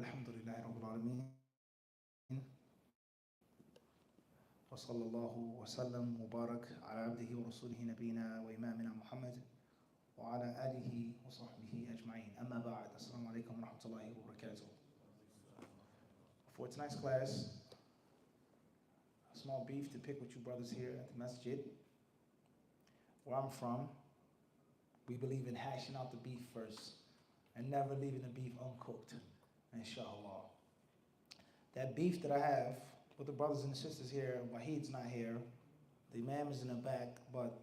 Alhamdulillah Rabbil Alameen. وصلى الله وسلم وبارك على عبده ورسوله نبينا وإمامنا محمد وعلى آله وصحبه أجمعين. أما بعد. Assalamu alaikum wa rahmatullahi wa barakatuh. For tonight's class, a small beef to pick with you brothers here at the masjid. Where I'm from, we believe in hashing out the beef first and never leaving the beef uncooked, inshallah. That beef that I have with the brothers and sisters here, Wahid's not here, the imam is in the back, but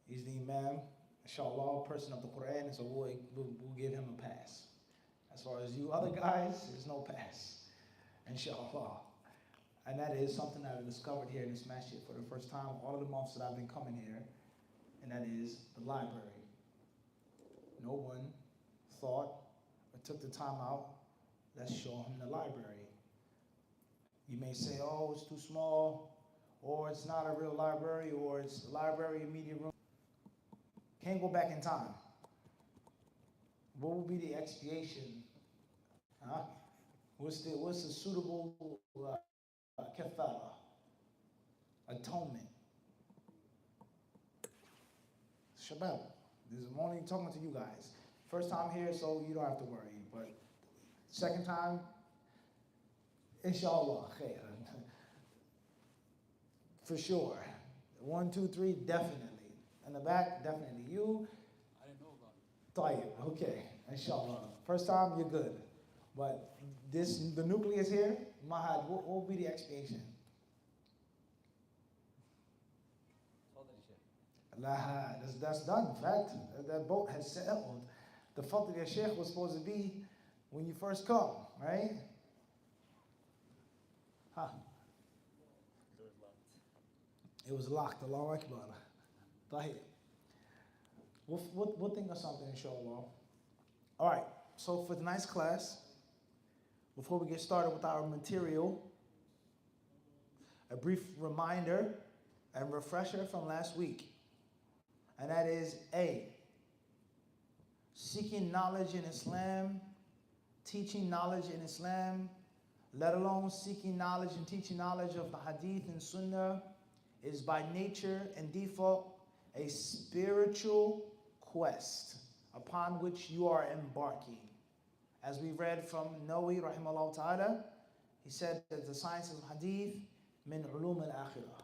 he's the imam, inshallah, person of the Quran, so we'll give him a pass. As far as you other guys, there's no pass, inshallah. And that is something that I discovered here in this masjid for the first time, all of the months that I've been coming here, and that is the library. No one thought or took the time out, let's show him the library. You may say, oh, it's too small, or it's not a real library, or it's a library in media room. Can't go back in time. What will be the expiation? Huh? What's the suitable kathara? Atonement. Shabbat. I'm only talking to you guys. First time here, so you don't have to worry. But second time, inshallah, khair. For sure. 1, 2, 3, definitely. In the back, definitely. You? I didn't know about it. Tayyib, okay, inshallah. First time, you're good. But the nucleus here, Mahad, what will be the expiation? Allah, that's done. In fact, that boat has sailed. The fact that your sheikh was supposed to be when you first come, right? Huh? It was locked. Allahu Akbar. Tahir. We'll think of something, inshallah. All right, so for tonight's class, before we get started with our material, a brief reminder and refresher from last week. And that is A, seeking knowledge in Islam, teaching knowledge in Islam, let alone seeking knowledge and teaching knowledge of the hadith and sunnah, is by nature and default a spiritual quest upon which you are embarking. As we read from Nawawi rahimahullah ta'ala, he said that the sciences of hadith min Uloomul Quran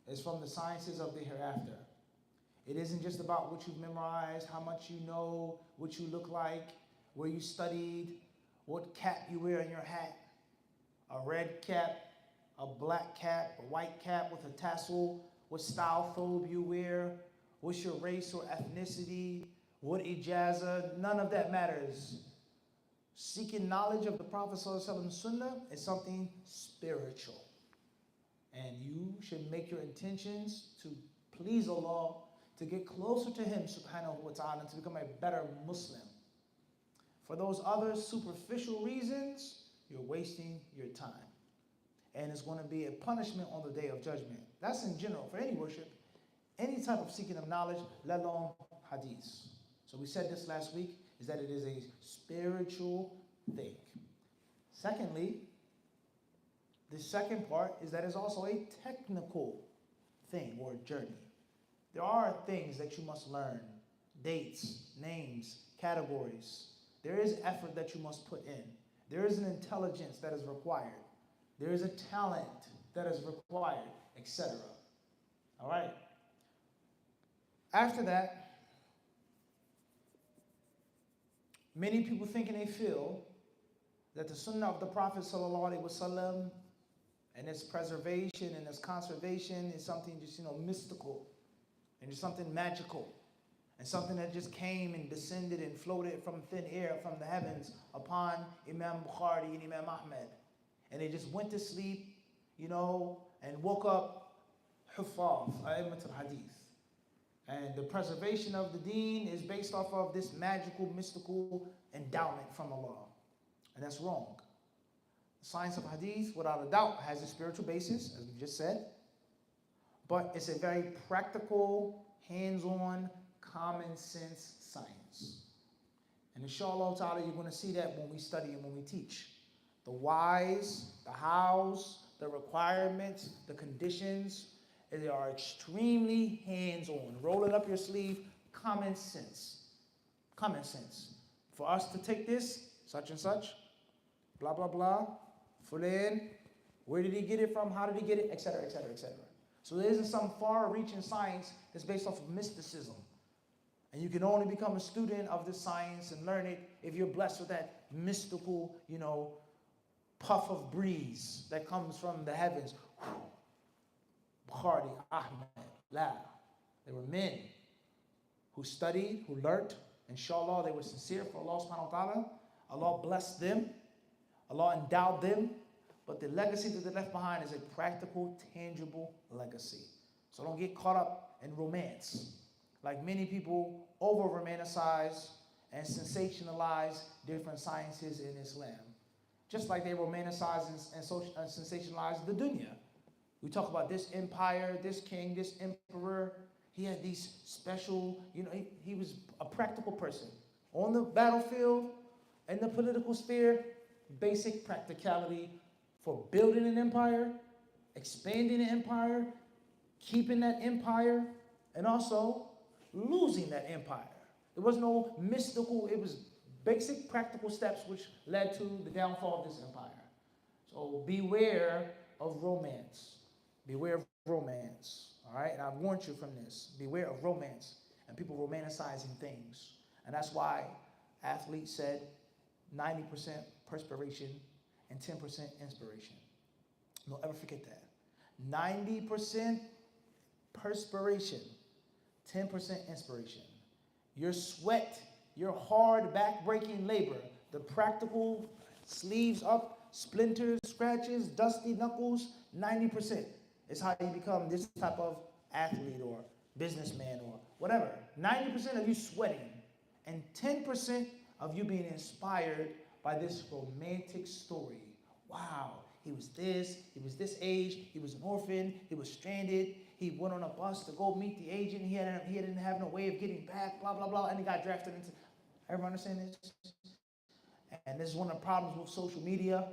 is from the sciences of the hereafter. It isn't just about what you've memorized, how much you know, what you look like, where you studied, what cap you wear in your hat, a red cap, a black cap, a white cap with a tassel, what style thobe you wear, what's your race or ethnicity, what ijazah, none of that matters. Seeking knowledge of the Prophet ﷺ Sunnah is something spiritual. And you should make your intentions to please Allah, to get closer to Him subhanahu wa ta'ala, and to become a better Muslim. For those other superficial reasons, you're wasting your time. And it's going to be a punishment on the day of judgment. That's in general, for any worship, any type of seeking of knowledge, let alone hadith. So we said this last week, is that it is a spiritual thing. Secondly, the second part is that it's also a technical thing or journey. There are things that you must learn, dates, names, categories. There is effort that you must put in. There is an intelligence that is required. There is a talent that is required, etc. All right. After that, many people think and they feel that the sunnah of the Prophet ﷺ and its preservation and its conservation is something just, mystical and just something magical and something that just came and descended and floated from thin air from the heavens upon Imam Bukhari and Imam Ahmed. And they just went to sleep, and woke up Huffaz, A'immat al-Hadith. And the preservation of the deen is based off of this magical, mystical endowment from Allah. And that's wrong. The science of hadith, without a doubt, has a spiritual basis, as we just said. But it's a very practical, hands-on, common sense science. And inshallah ta'ala, you're going to see that when we study and when we teach. The whys, the hows, the requirements, the conditions, they are extremely hands-on. Roll it up your sleeve, common sense. Common sense. For us to take this, such and such, blah, blah, blah, fulan, where did he get it from, how did he get it, etc., etc., etc. So there isn't some far-reaching science that's based off of mysticism. And you can only become a student of this science and learn it if you're blessed with that mystical, puff of breeze that comes from the heavens. Bukhari, Ahmed, La. They were men who studied, who learned. Inshallah, they were sincere for Allah subhanahu wa ta'ala. Allah blessed them. Allah endowed them. But the legacy that they left behind is a practical, tangible legacy. So don't get caught up in romance. Like many people over-romanticize and sensationalize different sciences in Islam. Just like they romanticize and sensationalize the dunya. We talk about this empire, this king, this emperor. He had these special, he was a practical person. On the battlefield, in the political sphere, basic practicality for building an empire, expanding an empire, keeping that empire, and also losing that empire. There was no mystical, it was basic practical steps which led to the downfall of this empire. So beware of romance. Beware of romance. All right? And I've warned you from this. Beware of romance and people romanticizing things. And that's why athletes said 90% perspiration and 10% inspiration. Don't ever forget that. 90% perspiration, 10% inspiration. Your sweat, your hard back-breaking labor, the practical sleeves up, splinters, scratches, dusty knuckles, 90% is how you become this type of athlete or businessman or whatever. 90% of you sweating and 10% of you being inspired by this romantic story. Wow, he was this age, he was an orphan, he was stranded, he went on a bus to go meet the agent, he didn't have no way of getting back, blah, blah, blah, and he got drafted into, everyone understand this? And this is one of the problems with social media,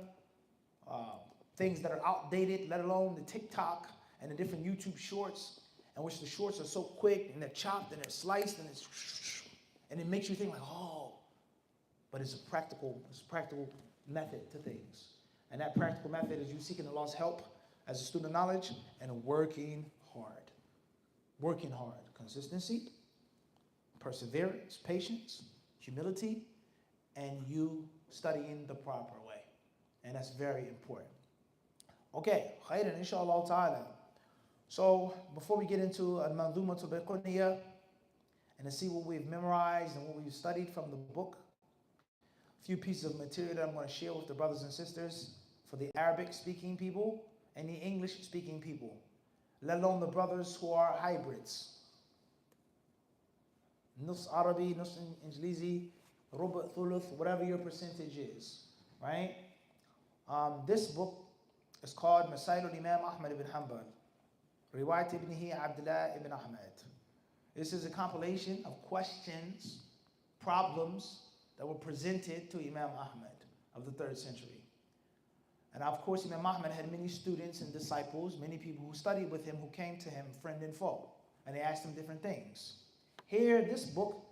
things that are outdated, let alone the TikTok and the different YouTube shorts, in which the shorts are so quick and they're chopped and they're sliced and it makes you think like, oh, but it's a practical method to things. And that practical method is you seeking Allah's help as a student of knowledge and working hard. Working hard. Consistency, perseverance, patience, humility, and you studying the proper way. And that's very important. Okay, khairan inshallah ta'ala. So before we get into Uloomul Quran and to see what we've memorized and what we've studied from the book, a few pieces of material that I'm going to share with the brothers and sisters for the Arabic-speaking people and the English-speaking people, let alone the brothers who are hybrids. Nus Arabi, Nus Injlizi, Ruba' Thuluth, whatever your percentage is, right? This book is called Masail al-Imam Ahmad ibn Hanbal, Riwayat ibnihi Abdullah ibn Ahmad. This is a compilation of questions, problems that were presented to Imam Ahmad of the 3rd century. And of course, Imam Ahmad had many students and disciples, many people who studied with him, who came to him, friend and foe, and they asked him different things. Here, this book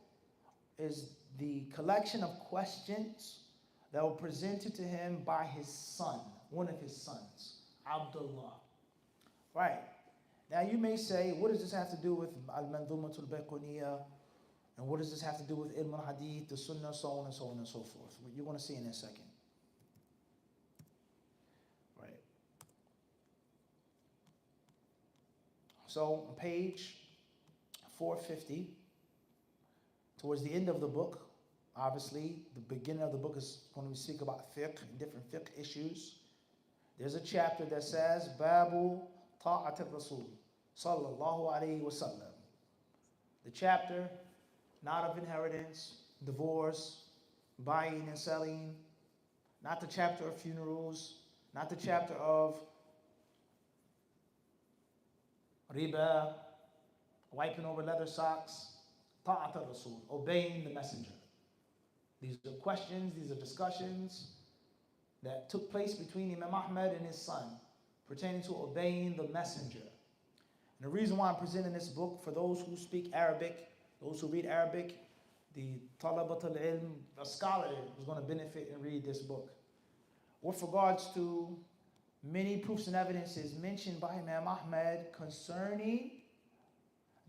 is the collection of questions that were presented to him by his son, one of his sons, Abdullah. Right. Now, you may say, what does this have to do with Al-Uloomul Quran? And what does this have to do with Ilm al-Hadith, the Sunnah, so on and so on and so forth? You're going to see in a second. Right. So on page 450, towards the end of the book, obviously, the beginning of the book is when we speak about fiqh and different fiqh issues. There's a chapter that says, Babu Ta'at al-Rasul, sallallahu alayhi wa sallam. The chapter, not of inheritance, divorce, buying and selling, not the chapter of funerals, not the chapter of riba, wiping over leather socks, ta'at al-Rasul, obeying the messenger. These are questions, these are discussions that took place between Imam Ahmad and his son pertaining to obeying the messenger. And the reason why I'm presenting this book, for those who speak Arabic, those who read Arabic, the Talabat al-Ilm, a scholar is going to benefit and read this book. With regards to many proofs and evidences mentioned by Imam Ahmad concerning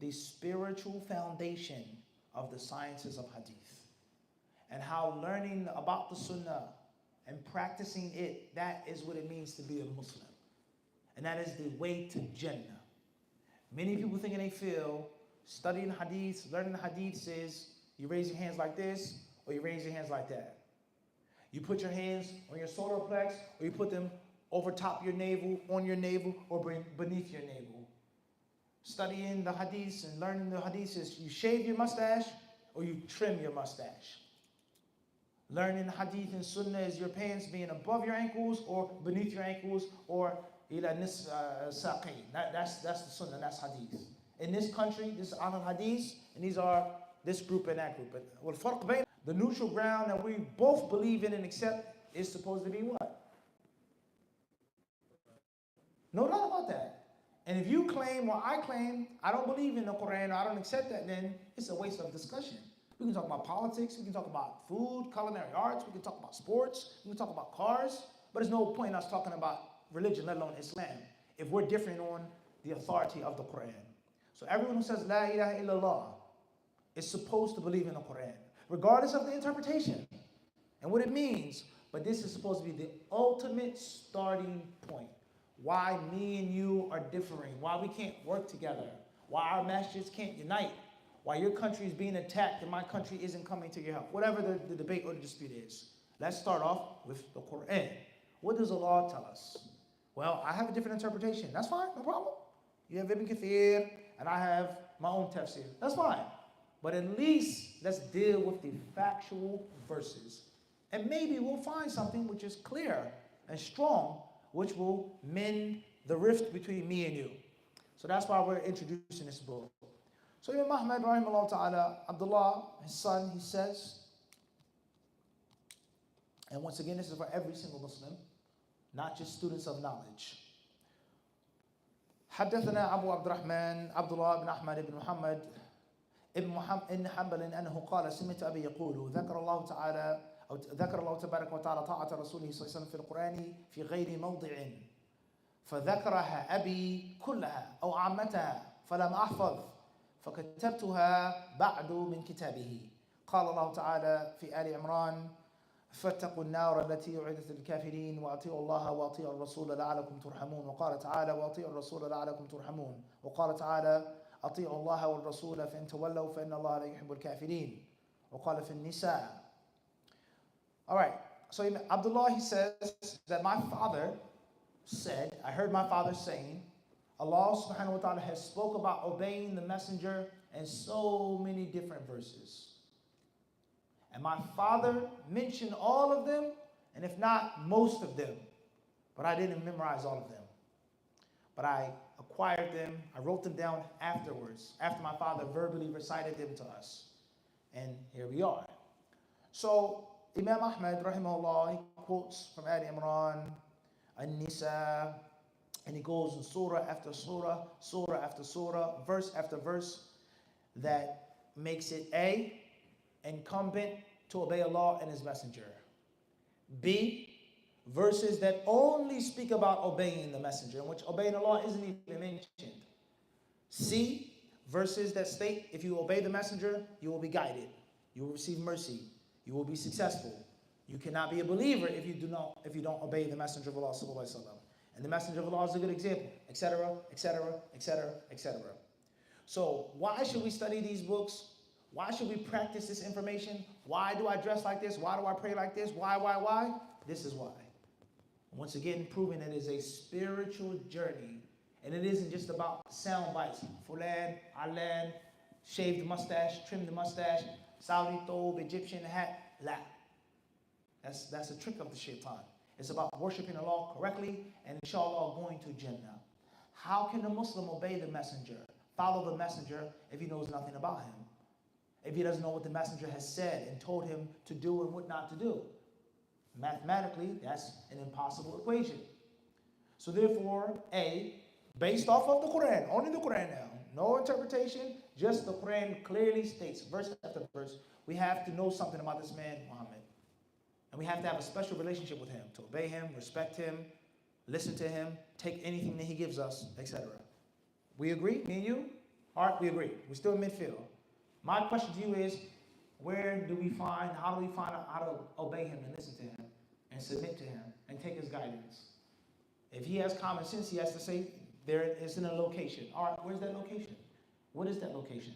the spiritual foundation of the sciences of hadith, and how learning about the sunnah and practicing it, that is what it means to be a Muslim. And that is the way to Jannah. Many people think and they feel studying hadith, learning the hadith is you raise your hands like this or you raise your hands like that. You put your hands on your solar plex or you put them over top your navel, on your navel, or beneath your navel. Studying the hadiths and learning the hadiths is you shave your mustache or you trim your mustache. Learning the hadith and sunnah is your pants being above your ankles or beneath your ankles or ila nis saqi. That's the sunnah, that's hadith. In this country, this is al-hadith, and these are this group and that group. But the neutral ground that we both believe in and accept is supposed to be what? No doubt about that. And if you claim or I claim I don't believe in the Quran or I don't accept that, then it's a waste of discussion. We can talk about politics, we can talk about food, culinary arts, we can talk about sports, we can talk about cars, but there's no point in us talking about religion, let alone Islam, if we're different on the authority of the Quran. So everyone who says La ilaha illallah is supposed to believe in the Quran, regardless of the interpretation and what it means. But this is supposed to be the ultimate starting point. Why me and you are differing, why we can't work together, why our masjids can't unite, why your country is being attacked and my country isn't coming to your help. Whatever the debate or the dispute is. Let's start off with the Quran. What does Allah tell us? Well, I have a different interpretation. That's fine, no problem. You have Ibn Kathir and I have my own tafsir. That's fine. But at least let's deal with the factual verses. And maybe we'll find something which is clear and strong, which will mend the rift between me and you. So that's why we're introducing this book. So Imam Ahmad, rahimahullah ta'ala, Abdullah, his son, he says, and once again, this is for every single Muslim, not just students of knowledge. حدثنا أبو عبد الرحمن عبد الله بن أحمد بن محمد ابن حنبل أنه قال سمعت أبي يقول ذكر الله تبارك وتعالى طاعة رسوله صلى الله عليه وسلم في القرآن في غير موضع فذكرها أبي كلها أو عامتها فلم أحفظ فكتبتها بعد من كتابه. قال الله تعالى في آل عمران فاتقوا النار التي أعدت للكافرين وأطيعوا الله وأطيعوا الرسول لعلكم ترحمون. وقال تعالى وأطيعوا الرسول لعلكم ترحمون. وقال تعالى أطيعوا الله والرسول فإن تولوا فإن الله لا يحب الكافرين. وقال في النساء. All right, so Abdullah, he says that my father said, I heard my father saying, Allah subhanahu wa ta'ala has spoke about obeying the messenger in so many different verses. And my father mentioned all of them, and if not, most of them. But I didn't memorize all of them. But I acquired them, I wrote them down afterwards, after my father verbally recited them to us. And here we are. So Imam Ahmad, rahimahullah, he quotes from Al Imran, An-Nisa, and he goes in surah after surah, surah after surah, verse after verse, that makes it A, incumbent to obey Allah and His Messenger. B, verses that only speak about obeying the Messenger, in which obeying Allah isn't even mentioned. C, verses that state if you obey the Messenger, you will be guided, you will receive mercy, you will be successful. You cannot be a believer if you don't obey the Messenger of Allah sallallahu alaihi wasallam. And the Messenger of Allah is a good example, etc., etc., etc., etc. So why should we study these books? Why should we practice this information? Why do I dress like this? Why do I pray like this? Why? This is why. Once again, proving it is a spiritual journey. And it isn't just about sound bites. Fulan, Alan, shave the mustache, trim the mustache, Saudi thobe, Egyptian hat. La. That's a trick of the shaitan. It's about worshiping Allah correctly and inshallah going to Jannah. How can a Muslim obey the messenger, follow the messenger, if he knows nothing about him? if he doesn't know what the messenger has said and told him to do and what not to do? Mathematically, that's an impossible equation. So therefore, A, based off of the Quran, only the Quran now, no interpretation, just the Quran clearly states, verse after verse, we have to know something about this man, Muhammad. And we have to have a special relationship with him, to obey him, respect him, listen to him, take anything that he gives us, etc. We agree, me and you? All right, we agree. We're still in midfield. My question to you is, how do we find out how to obey him and listen to him and submit to him and take his guidance? If he has common sense, he has to say, there is in a location. All right, where's that location? What is that location?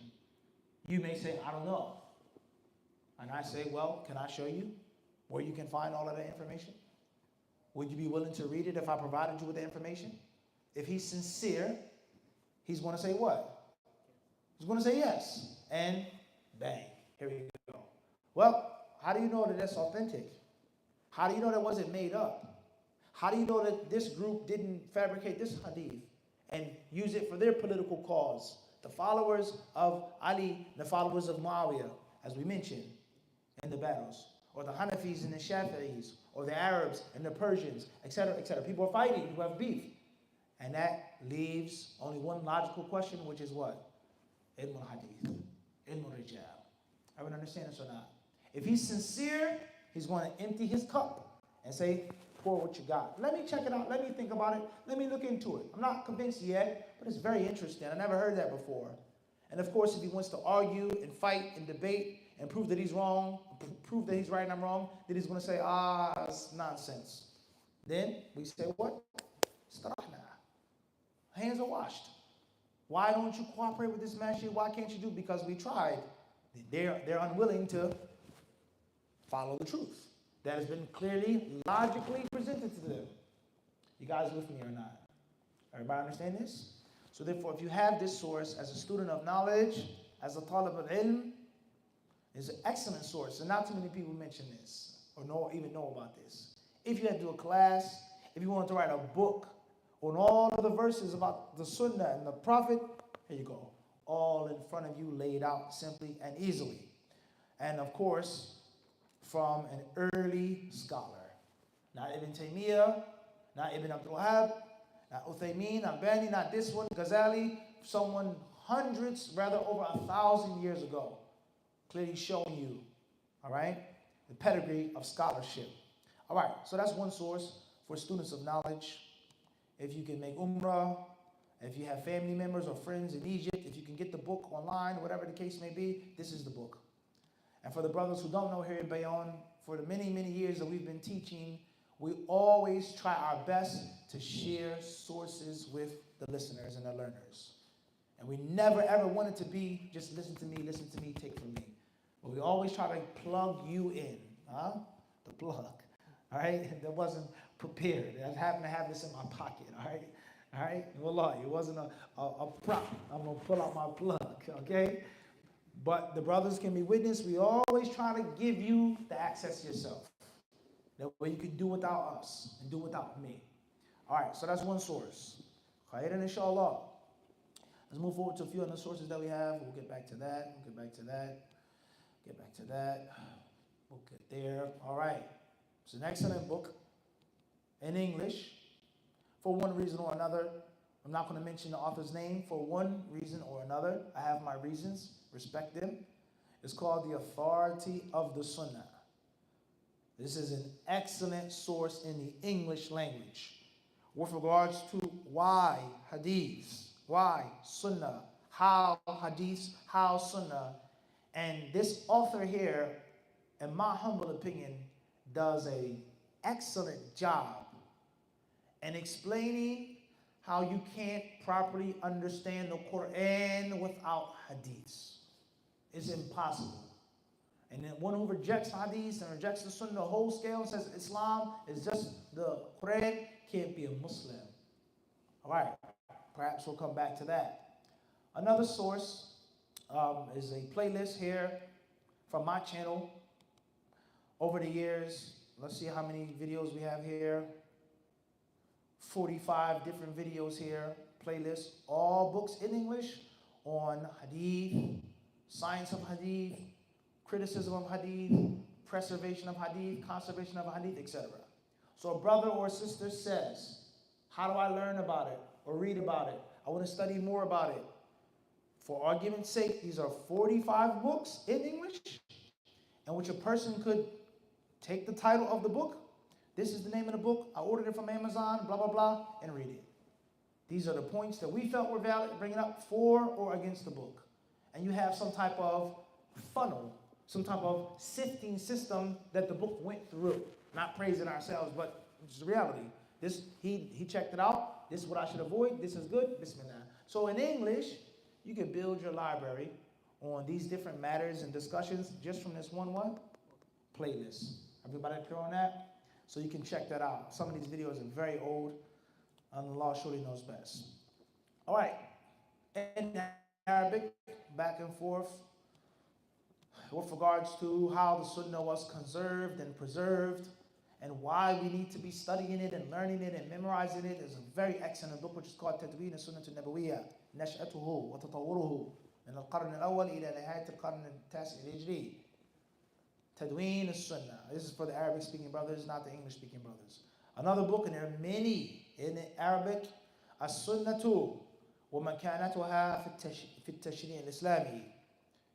You may say, I don't know. And I say, well, can I show you where you can find all of that information? Would you be willing to read it if I provided you with the information? If he's sincere, he's going to say what? He's going to say yes. And bang, here we go. Well, how do you know that that's authentic? How do you know that wasn't made up? How do you know that this group didn't fabricate this hadith and use it for their political cause? The followers of Ali, the followers of Muawiyah, as we mentioned in the battles, or the Hanafis and the Shafi'is, or the Arabs and the Persians, etc., etc. People are fighting who have beef. And that leaves only one logical question, which is what? Ilm al-Hadith, Ilm al-Rijal. Everyone understand this or not? If he's sincere, he's going to empty his cup and say, pour what you got. Let me check it out. Let me think about it. Let me look into it. I'm not convinced yet, but it's very interesting. I never heard that before. And of course, if he wants to argue and fight and debate and prove that he's wrong, prove that he's right and I'm wrong, then he's going to say, it's nonsense. Then we say, what? Starahna. Hands are washed. Why don't you cooperate with this masjid? Why can't you do? Because we tried. They're unwilling to follow the truth that has been clearly, logically presented to them. You guys with me or not? Everybody understand this? So therefore, if you have this source as a student of knowledge, as a talib al-ilm, it's an excellent source, and not too many people mention this or even know about this. If you had to do a class, if you wanted to write a book on all of the verses about the Sunnah and the Prophet, here you go. All in front of you, laid out simply and easily. And of course, from an early scholar. Not Ibn Taymiyyah, not Ibn Abdul Wahab, not Uthaymeen, not Bani, not this one, Ghazali, someone over 1,000 years ago, clearly showing you, all right, the pedigree of scholarship. All right, so that's one source for students of knowledge. If you can make umrah, if you have family members or friends in Egypt, if you can get the book online, whatever the case may be, this is the book. And for the brothers who don't know here in Bayonne, for the many, many years that we've been teaching, we always try our best to share sources with the listeners and the learners. And we never ever wanted to be just listen to me, take from me. But we always try to plug you in, the plug, all right? That wasn't prepared. I happened to have this in my pocket, all right? All right? Wallahi, it wasn't a prop. I'm going to pull out my plug, okay? But the brothers can be witness. We always try to give you the access yourself. That way you can do without us and do without me. All right, so that's one source. Khairan, inshallah. Let's move forward to a few other sources that we have. We'll get back to that. We'll get back to that. Get back to that. We'll get there. All right. It's an excellent book in English. For one reason or another, I'm not going to mention the author's name. For one reason or another, I have my reasons. Respect them. It's called The Authority of the Sunnah. This is an excellent source in the English language with regards to why hadiths, why sunnah, how hadiths, how sunnah. And this author here, in my humble opinion, does an excellent job in explaining how you can't properly understand the Quran without hadiths. It's impossible. And then one who rejects hadiths and rejects the sunnah, the whole scale, and says Islam is just the Quran, can't be a Muslim. All right, perhaps we'll come back to that. Another source is a playlist here from my channel. Over the years, let's see how many videos we have here. 45 different videos here, playlists, all books in English on hadith, science of hadith, criticism of hadith, preservation of hadith, conservation of hadith, etc. So a brother or a sister says, how do I learn about it or read about it? I want to study more about it. For argument's sake, these are 45 books in English, in which a person could take the title of the book. This is the name of the book. I ordered it from Amazon, blah, blah, blah, and read it. These are the points that we felt were valid, bringing up for or against the book. And you have some type of funnel, some type of sifting system that the book went through. Not praising ourselves, but it's the reality. This, he checked it out. This is what I should avoid. This is good. Bismillah. So in English, you can build your library on these different matters and discussions just from this one playlist. Everybody clear on that? So you can check that out. Some of these videos are very old, and Allah surely knows best. All right. In Arabic, back and forth, with regards to how the Sunnah was conserved and preserved, and why we need to be studying it and learning it and memorizing it. There's a very excellent book which is called تدوين السنة النبوية نشأته وتطوره من القرن الأول إلى نهاية القرن التاسع الهجري. تدوين السنة. This is for the Arabic speaking brothers, not the English speaking brothers. Another book, and there are many in Arabic, السنة ومكانتها في التشريع الإسلامي.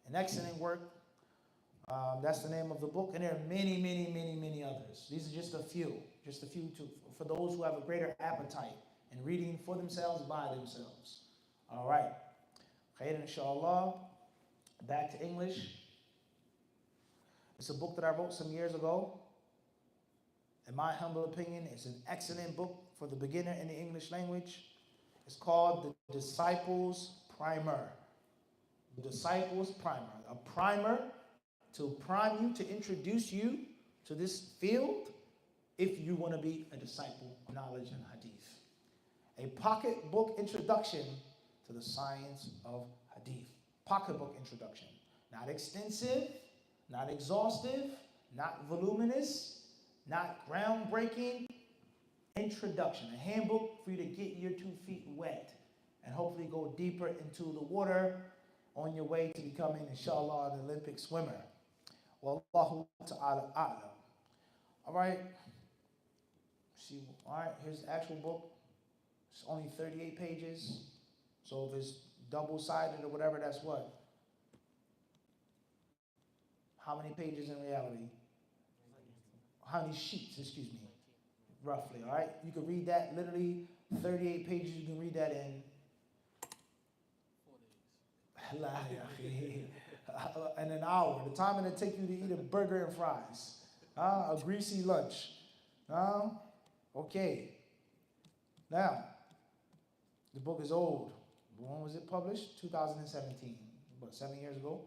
An excellent work. That's the name of the book, and there are many, many, many, many others. These are just a few for those who have a greater appetite in reading for themselves, by themselves. All right. Khair, inshallah. Back to English. It's a book that I wrote some years ago. In my humble opinion, it's an excellent book for the beginner in the English language. It's called The Disciple's Primer. The Disciple's Primer. A primer to prime you, to introduce you to this field if you want to be a disciple of knowledge and hadith. A pocketbook introduction to the science of hadith. Pocketbook introduction. Not extensive, not exhaustive, not voluminous, not groundbreaking. Introduction. A handbook for you to get your 2 feet wet and hopefully go deeper into the water on your way to becoming, inshallah, an Olympic swimmer. Wallahu ta'ala a'lam. All right. See, all right, here's the actual book. It's only 38 pages. So if it's double-sided or whatever, that's what? How many pages in reality? How many sheets, excuse me, roughly, all right? You can read that, literally 38 pages, you can read that in 4 days. in an hour. The time it'll take you to eat a burger and fries. A greasy lunch. Okay. Now, the book is old. When was it published? 2017. About 7 years ago.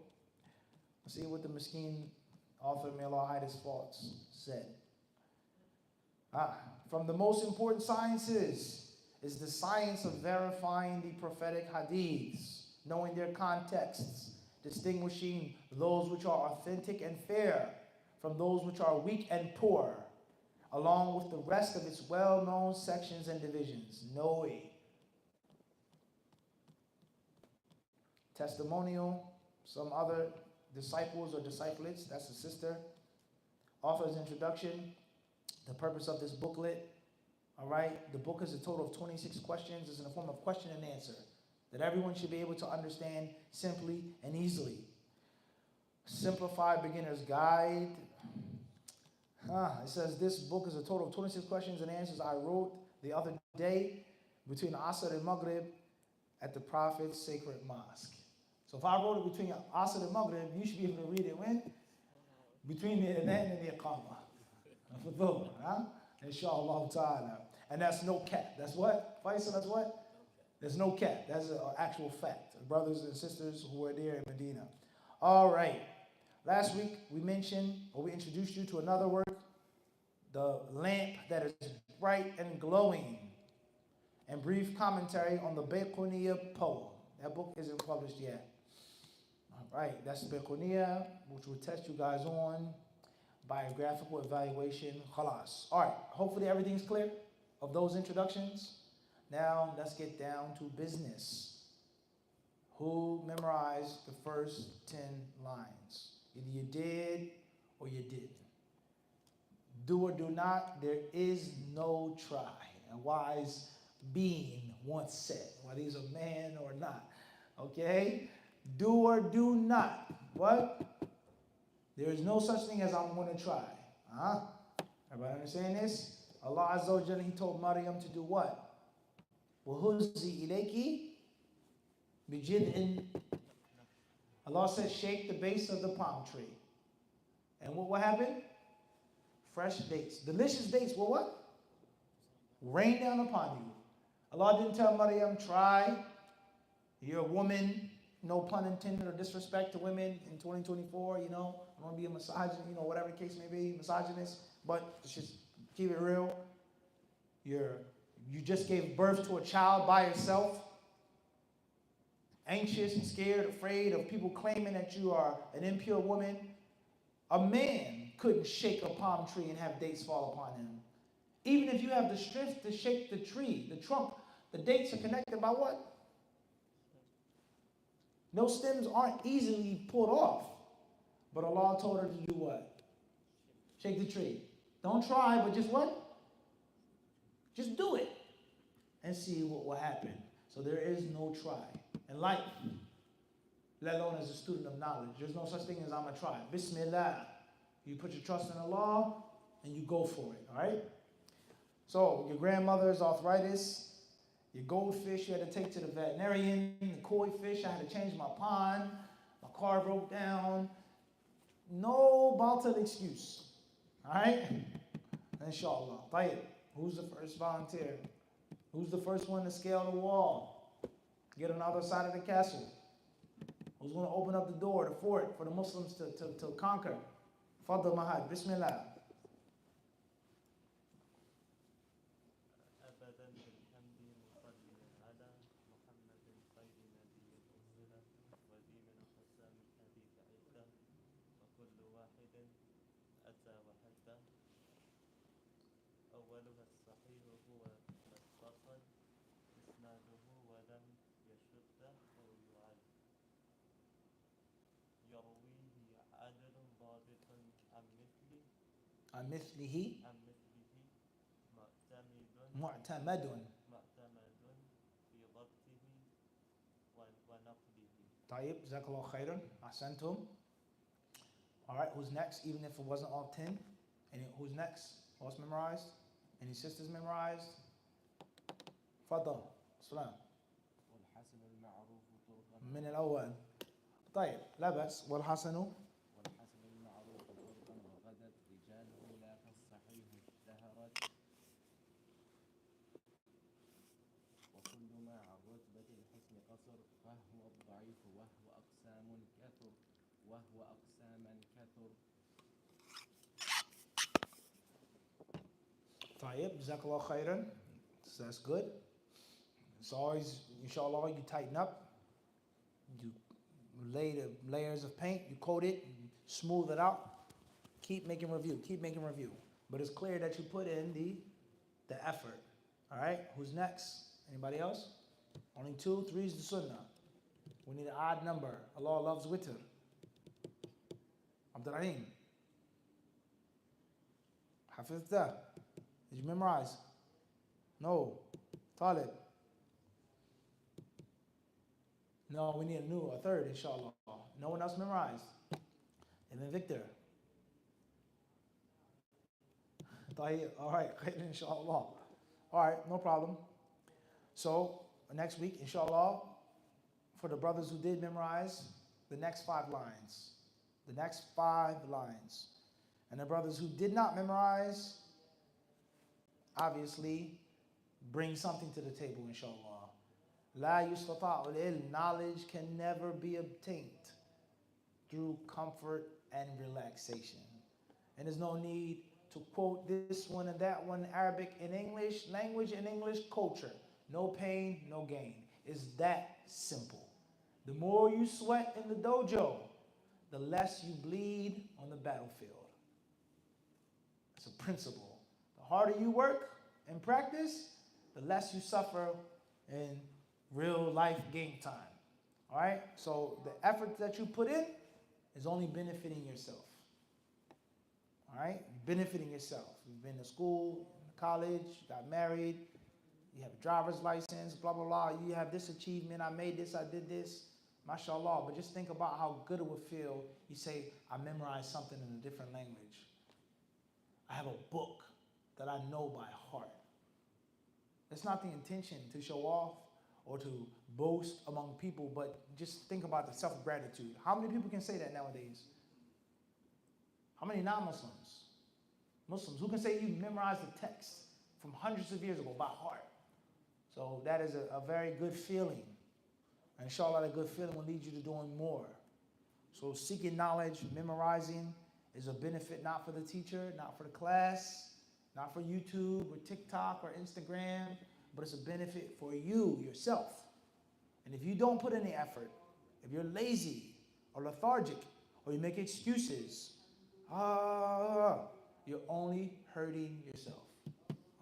Let's see what the Miskeen author, may Allah hide his faults, said. From the most important sciences is the science of verifying the prophetic hadiths, knowing their contexts, distinguishing those which are authentic and fair from those which are weak and poor, along with the rest of its well-known sections and divisions. Knowing. Testimonial, some other disciples or disciplettes, that's the sister. Author's introduction, the purpose of this booklet. All right, the book is a total of 26 questions. It's in the form of question and answer that everyone should be able to understand simply and easily. Simplified Beginner's Guide. It says this book is a total of 26 questions and answers I wrote the other day between Asr and Maghrib at the Prophet's sacred mosque. So if I wrote it between Asr and Maghrib, you should be able to read it when? Between the adhan and the iqamah. For Dhuhr, inshallah ta'ala. And that's no cap. That's what? Faisal, that's what? There's no cap. That's an actual fact. Brothers and sisters who are there in Medina. All right. Last week we mentioned, or we introduced you to another work, The Lamp That Is Bright and Glowing, and brief commentary on the Bayquniyyah poem. That book isn't published yet. All right, that's the Bayquniyyah, which will test you guys on biographical evaluation. Khalas. All right, hopefully everything's clear of those introductions. Now let's get down to business. Who memorized the first 10 lines? Either you did or you didn't. Do or do not, there is no try. A wise being once said, whether he's a man or not. Okay? Do or do not. What? There is no such thing as I'm going to try. Everybody understand this? Allah Azza wa Jalla, He told Maryam to do what? وَهُزِّي إِلَيْكِ بِجِذْعٍ. Allah said, shake the base of the palm tree. And what happened? Fresh dates. Delicious dates will what? Rain down upon you. Allah didn't tell Maryam, try. You're a woman. No pun intended or disrespect to women in 2024, I don't want to be a misogynist, whatever the case may be, misogynist, but let's just keep it real. You just gave birth to a child by yourself, anxious and scared, afraid of people claiming that you are an impure woman. A man couldn't shake a palm tree and have dates fall upon him. Even if you have the strength to shake the tree, the trunk, the dates are connected by what? No stems aren't easily pulled off. But Allah told her to do what? Shake the tree. Don't try, but just what? Just do it. And see what will happen. So there is no try. In life, let alone as a student of knowledge, there's no such thing as I'm going to try. Bismillah. You put your trust in Allah and you go for it. All right? So your grandmother's arthritis, your goldfish you had to take to the veterinarian, the koi fish, I had to change my pond, my car broke down. No bottle excuse. All right? Inshallah. Tayyib. Who's the first volunteer? Who's the first one to scale the wall? Get on the other side of the castle? Who's going to open up the door, the fort, for the Muslims to conquer? Fadl Mahad. Bismillah. عن مثله معتمد في ضبطه ونقله. طيب جزاك الله خيرا أحسنتم. All right, who's next? Even if it wasn't all 10. Who's next? Who else memorized? Any sisters memorized? تفضل. السلام. والحسن المعروف طرقا من الأول. طيب لا بأس. والحسن طيب جزاك الله خيرا. So that's good. It's always, inshallah, you tighten up. You lay the layers of paint, you coat it, you smooth it out. Keep making review, keep making review. But it's clear that you put in the effort. All right, who's next? Anybody else? Only 2, 3 is the sunnah. We need an odd number. Allah loves witr. Abdurrahim. Hafizta. Did you memorize? No. Talib. No, we need a third, inshallah. No one else memorized. And then Victor. All right, inshallah. All right, no problem. So next week, inshallah, for the brothers who did memorize, the next 5 lines. The next 5 lines. And the brothers who did not memorize, obviously, bring something to the table, inshallah. La yustata'ul ilm. Knowledge can never be obtained through comfort and relaxation. And there's no need to quote this one and that one, Arabic and English, language and English culture. No pain, no gain. It's that simple. The more you sweat in the dojo, the less you bleed on the battlefield. It's a principle. The harder you work and practice, the less you suffer in real life game time. All right? So the effort that you put in is only benefiting yourself. All right? Benefiting yourself. You've been to school, college, got married, you have a driver's license, blah, blah, blah. You have this achievement. I made this, I did this. MashaAllah. But just think about how good it would feel. You say, I memorized something in a different language. I have a book that I know by heart. It's not the intention to show off or to boast among people, but just think about the self-gratitude. How many people can say that nowadays? How many non-Muslims? Muslims, who can say you memorized the text from hundreds of years ago by heart? So that is a very good feeling. And inshallah, that good feeling will lead you to doing more. So seeking knowledge, memorizing is a benefit not for the teacher, not for the class, not for YouTube or TikTok or Instagram, but it's a benefit for you, yourself. And if you don't put any effort, if you're lazy or lethargic or you make excuses, you're only hurting yourself.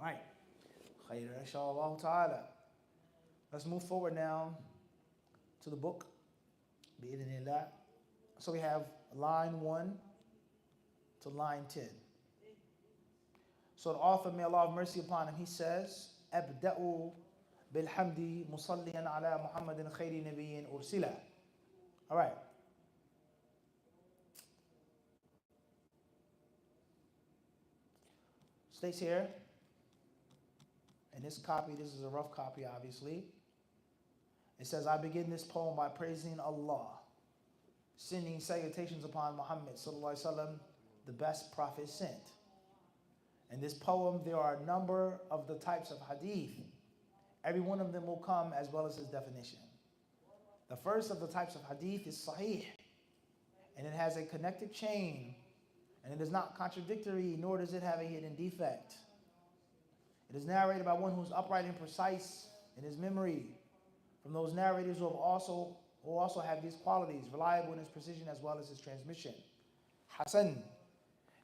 All right. Khayr, inshallah ta'ala. Let's move forward now to the book. Bi-idhnillah. So we have line 1 to line 10. So the author, may Allah have mercy upon him, he says, Abda'u bilhamdi musalliyan ala Muhammadin khayri nabiyyin ursila. All right. States here, in this copy, this is a rough copy, obviously. It says, I begin this poem by praising Allah, sending salutations upon Muhammad sallallahu alaihi wasallam, the best prophet sent. In this poem, there are a number of the types of hadith. Every one of them will come as well as his definition. The first of the types of hadith is sahih, and it has a connected chain, and it is not contradictory, nor does it have a hidden defect. It is narrated by one who is upright and precise in his memory, from those narrators who also have these qualities, reliable in his precision as well as his transmission. Hasan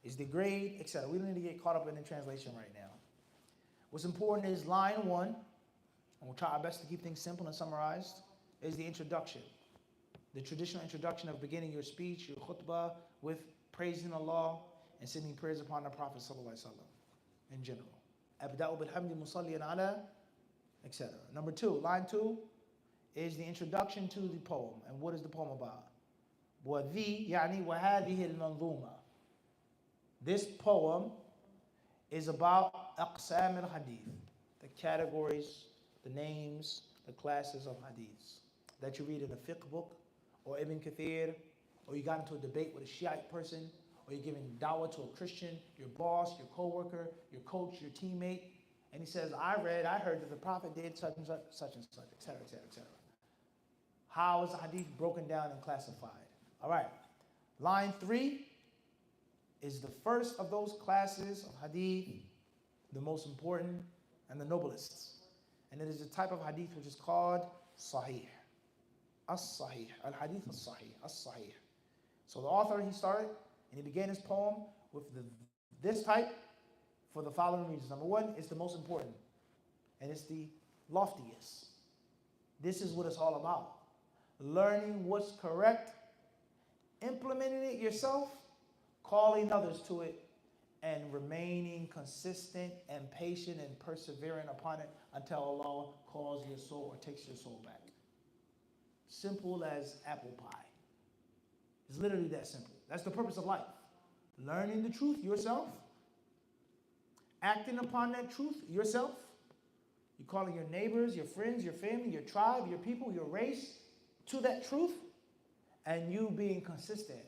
is the grade, etc. We don't need to get caught up in the translation right now. What's important is line 1, and we'll try our best to keep things simple and summarized, is the introduction. The traditional introduction of beginning your speech, your khutbah, with praising Allah and sending prayers upon the Prophet sallallahu alaihi wasallam in general. Abda'u bilhamdi musalliyan ala, etc. Number 2, line 2 is the introduction to the poem. And what is the poem about? وَذِي يعني وَهَذِهِ الْمَنظُومَةِ. This poem is about aqsam al-hadith, the categories, the names, the classes of hadiths that you read in a fiqh book or Ibn Kathir, or you got into a debate with a Shiite person, or you're giving dawah to a Christian, your boss, your co-worker, your coach, your teammate, and he says, I heard that the Prophet did such and such, such and such, etc., etc., etc. How is the hadith broken down and classified? All right. Line 3 is the first of those classes of hadith, the most important and the noblest. And it is a type of hadith which is called sahih. As-sahih. Al-hadith as-sahih. As-sahih. So the author, he started and he began his poem with this type for the following reasons. Number 1, it's the most important and it's the loftiest. This is what it's all about. Learning what's correct, implementing it yourself, calling others to it, and remaining consistent and patient and persevering upon it until Allah calls your soul or takes your soul back. Simple as apple pie. It's literally that simple. That's the purpose of life. Learning the truth yourself, acting upon that truth yourself. You're calling your neighbors, your friends, your family, your tribe, your people, your race to that truth, and you being consistent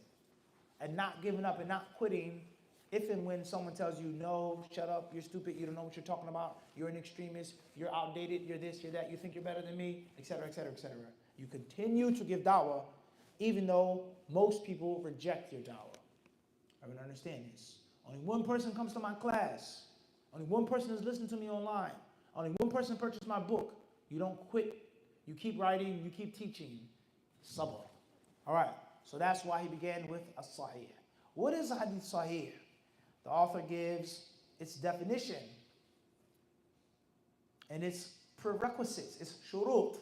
and not giving up and not quitting if and when someone tells you, no, shut up, you're stupid, you don't know what you're talking about, you're an extremist, you're outdated, you're this, you're that, you think you're better than me, etc., etc., etc. You continue to give da'wah even though most people reject your da'wah. I would understand this. Only one person comes to my class. Only one person is listening to me online. Only one person purchased my book. You don't quit. You keep writing, you keep teaching. Sabr. All right, so that's why he began with as-sahih. What is hadith sahih? The author gives its definition and its prerequisites, its shurut.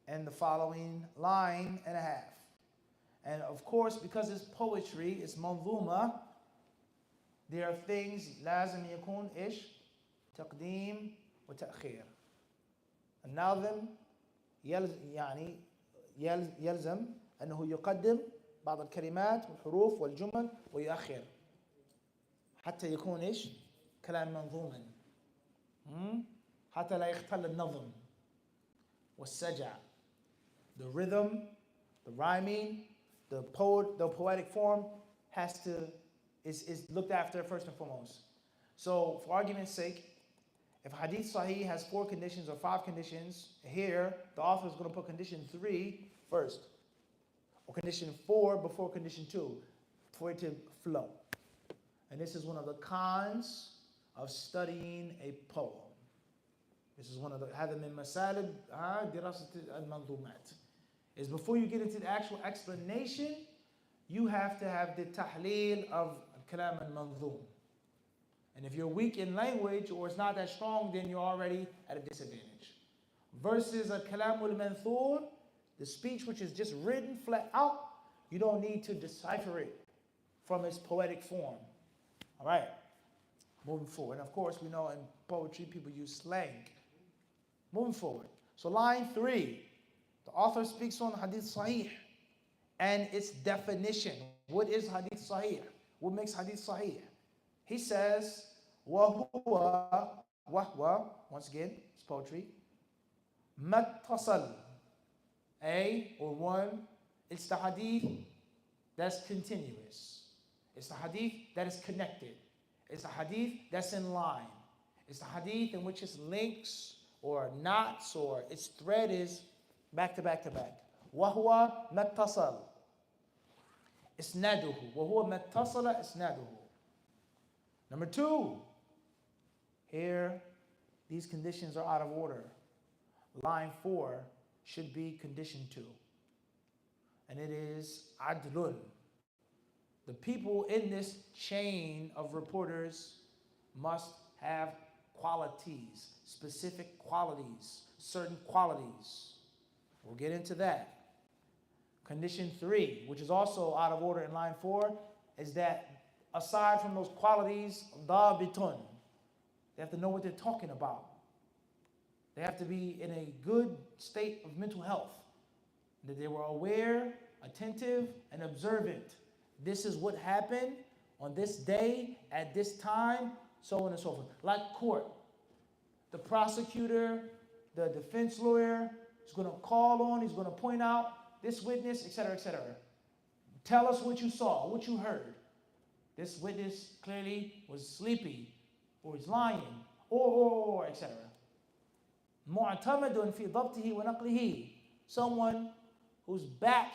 and the following line and a half. And of course, because it's poetry, it's manzuma, there are things لازم يكون إيش تقديم وتأخير. الناظم يلزم أنه يقدم بعض الكلمات والحروف والجمل ويؤخر حتى يكون إيش كلام منظوما حتى لا يختل النظم والسجع. The rhythm, the rhyming, the poetic form is looked after first and foremost. So for argument's sake, if hadith sahih has 4 conditions or 5 conditions, here the author is going to put condition 3 first, or condition 4 before condition 2, for it to flow. And this is one of the cons of studying a poem. This is one of the هذا من مسالب دراسة المنظومات. Is before you get into the actual explanation, you have to have the tahleel of kalam al-manzoom. And if you're weak in language or it's not that strong, then you're already at a disadvantage. Versus a kalam al-manthur, the speech which is just written flat out, you don't need to decipher it from its poetic form. All right, moving forward. And of course, we know in poetry people use slang. Moving forward. So line 3, the author speaks on hadith sahih and its definition. What is hadith sahih? What makes hadith sahih? He says, وَهُوَ, once again, it's poetry, مَتَّصَل, or 1, it's the hadith that's continuous. It's the hadith that is connected. It's the hadith that's in line. It's the hadith in which its links or knots or its thread is back to back to back. وَهُوَ مَتَّصَل إسناده. وَهُوَ مَتَّصَل إسناده. Number 2, here these conditions are out of order. Line 4 should be condition 2. And it is adlun. The people in this chain of reporters must have qualities, specific qualities, certain qualities. We'll get into that. Condition 3, which is also out of order in line 4, is that aside from those qualities, dabitun, they have to know what they're talking about. They have to be in a good state of mental health, that they were aware, attentive, and observant. This is what happened on this day, at this time, so on and so forth. Like court, the prosecutor, the defense lawyer is going to call on, he's going to point out this witness, etc., etc. Tell us what you saw, what you heard. This witness clearly was sleepy, or he's lying, or etc. Mu'tamadun fi dhabtihi wa naqlihi. Someone whose back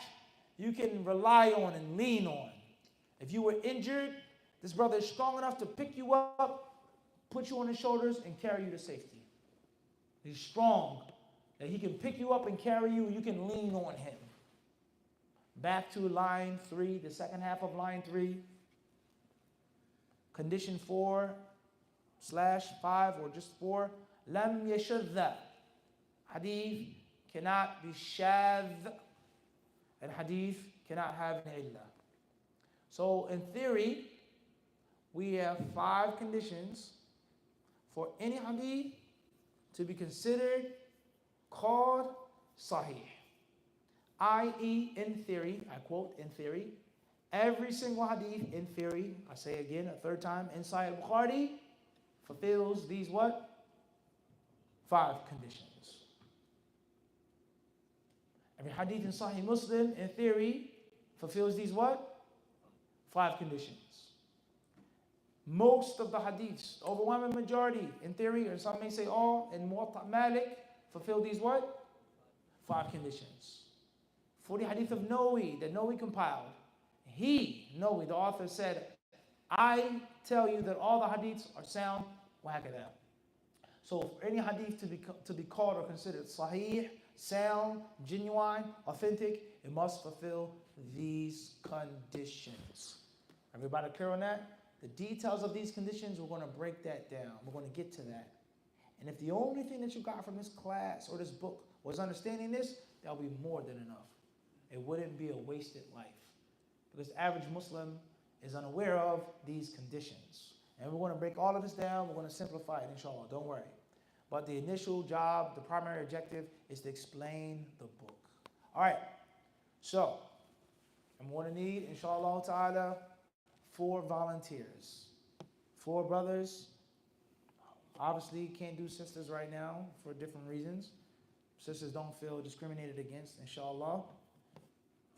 you can rely on and lean on. If you were injured, this brother is strong enough to pick you up, put you on his shoulders, and carry you to safety. He's strong, that he can pick you up and carry you, and you can lean on him. Back to line 3, the second half of line 3. Condition 4/5 or just 4. Lam yashadha. Hadith cannot be shadh, and hadith cannot have an illah. So in theory, we have 5 conditions for any hadith to be considered called sahih. I.e., in theory, I quote, in theory, every single hadith in theory, I say again a third time, in Sahih Bukhari, fulfills these what? 5 conditions. Every hadith in Sahih Muslim, in theory, fulfills these what? 5 conditions. Most of the hadiths, overwhelming majority, in theory, or some may say all, in Muwatta Malik, fulfill these what? 5 conditions. For the hadith of Nawawi, that Nawawi compiled, Nawawi, the author said, I tell you that all the hadiths are sound, wahakadha. So for any hadith to be called or considered sahih, sound, genuine, authentic, it must fulfill these conditions. Everybody clear on that? The details of these conditions, we're going to break that down. We're going to get to that. And if the only thing that you got from this class or this book was understanding this, that'll be more than enough. It wouldn't be a wasted life. Because the average Muslim is unaware of these conditions. And we're going to break all of this down. We're going to simplify it, inshallah. Don't worry. But the initial job, the primary objective, is to explain the book. All right. So, I'm going to need, inshallah ta'ala, 4 volunteers. 4 brothers. Obviously, can't do sisters right now for different reasons. Sisters don't feel discriminated against, inshallah.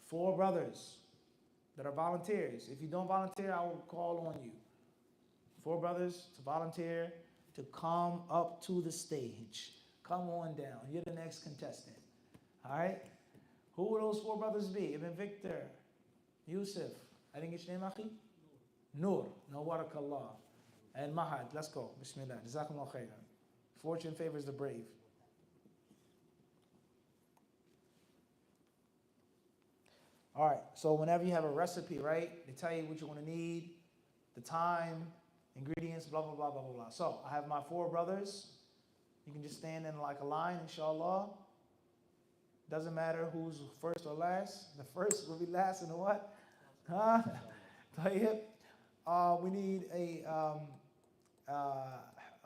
4 brothers that are volunteers. If you don't volunteer, I will call on you. 4 brothers to volunteer to come up to the stage. Come on down. You're the next contestant. All right? Who will those 4 brothers be? Ibn Victor, Yusuf. I didn't get your name, Akhi? Noor. No, barakallah. And Mahad. Let's go. Bismillah. Jazakumullah khairan. Fortune favors the brave. All right, so whenever you have a recipe, right, they tell you what you're going to need, the time, ingredients, blah, blah, blah, blah, blah, blah. So I have my 4 brothers. You can just stand in like a line, inshallah. Doesn't matter who's first or last. The first will be last in the what? Huh? We need a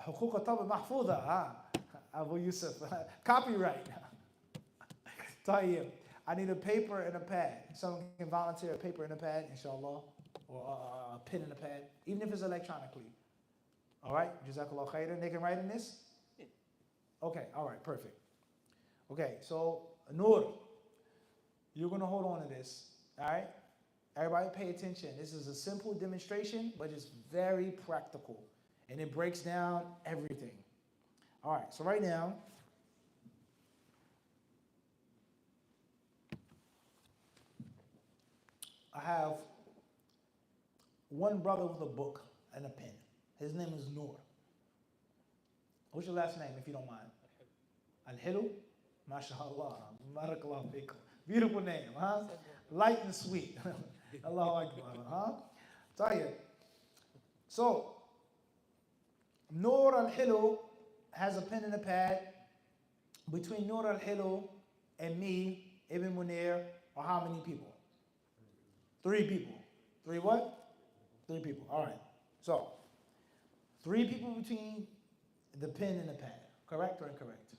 حقوق الطبع محفوظة, huh? Abu Yusuf. Copyright. طيب. I need a paper and a pad. Someone can volunteer a paper and a pad, inshallah, or a pen and a pad, even if it's electronically. All right, Jazakallah khairan. They can write in this? Okay, all right, perfect. Okay, so Noor, you're going to hold on to this, all right? Everybody pay attention. This is a simple demonstration, but it's very practical, and it breaks down everything. All right, so right now, I have one brother with a book and a pen. His name is Noor. What's your last name, if you don't mind? Al-Hilu? MashaAllah. Barakallahu fikum. Beautiful name, huh? Light and sweet. Allahu Akbar, huh? Tayyib. So, Noor Al-Hilu has a pen and a pad. Between Noor Al-Hilu and me, Ibn Munir, are how many people? 3 people. 3 what? 3 people. All right. So, 3 people between the pen and the pad. Correct or incorrect?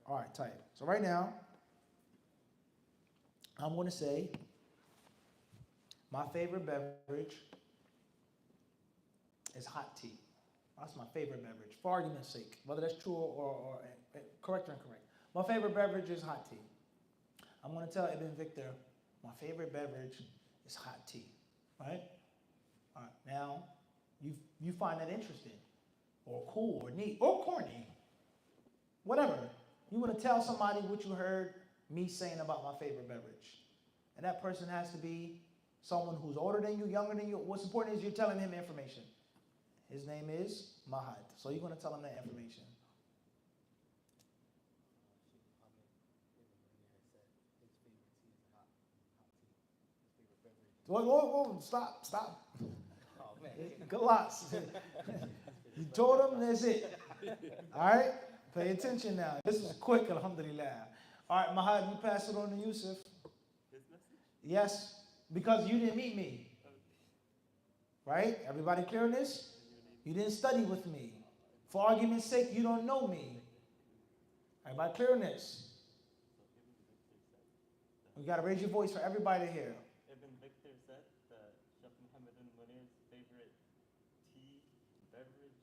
All right, type. So right now, I'm going to say my favorite beverage is hot tea. That's my favorite beverage, for argument's sake, whether that's true or correct or incorrect. My favorite beverage is hot tea. I'm going to tell Ibn Victor my favorite beverage is hot tea, right? All right, now, you find that interesting, or cool, or neat, or corny, whatever. You want to tell somebody what you heard me saying about my favorite beverage. And that person has to be someone who's older than you, younger than you. What's important is you're telling him information. His name is Mahad. So you're going to tell him that information. Whoa, stop. Oh, man. Good lots. You told him, that's it. All right? Pay attention now. This is quick, alhamdulillah. All right, Mahad, you pass it on to Yusuf. His message? Yes, because you didn't meet me. Right? Everybody clear on this? You didn't study with me. For argument's sake, you don't know me. Everybody clear on this? You got to raise your voice for everybody to hear. Ibn Victor said that Sheikh Muhammad ibn Munir's favorite tea beverage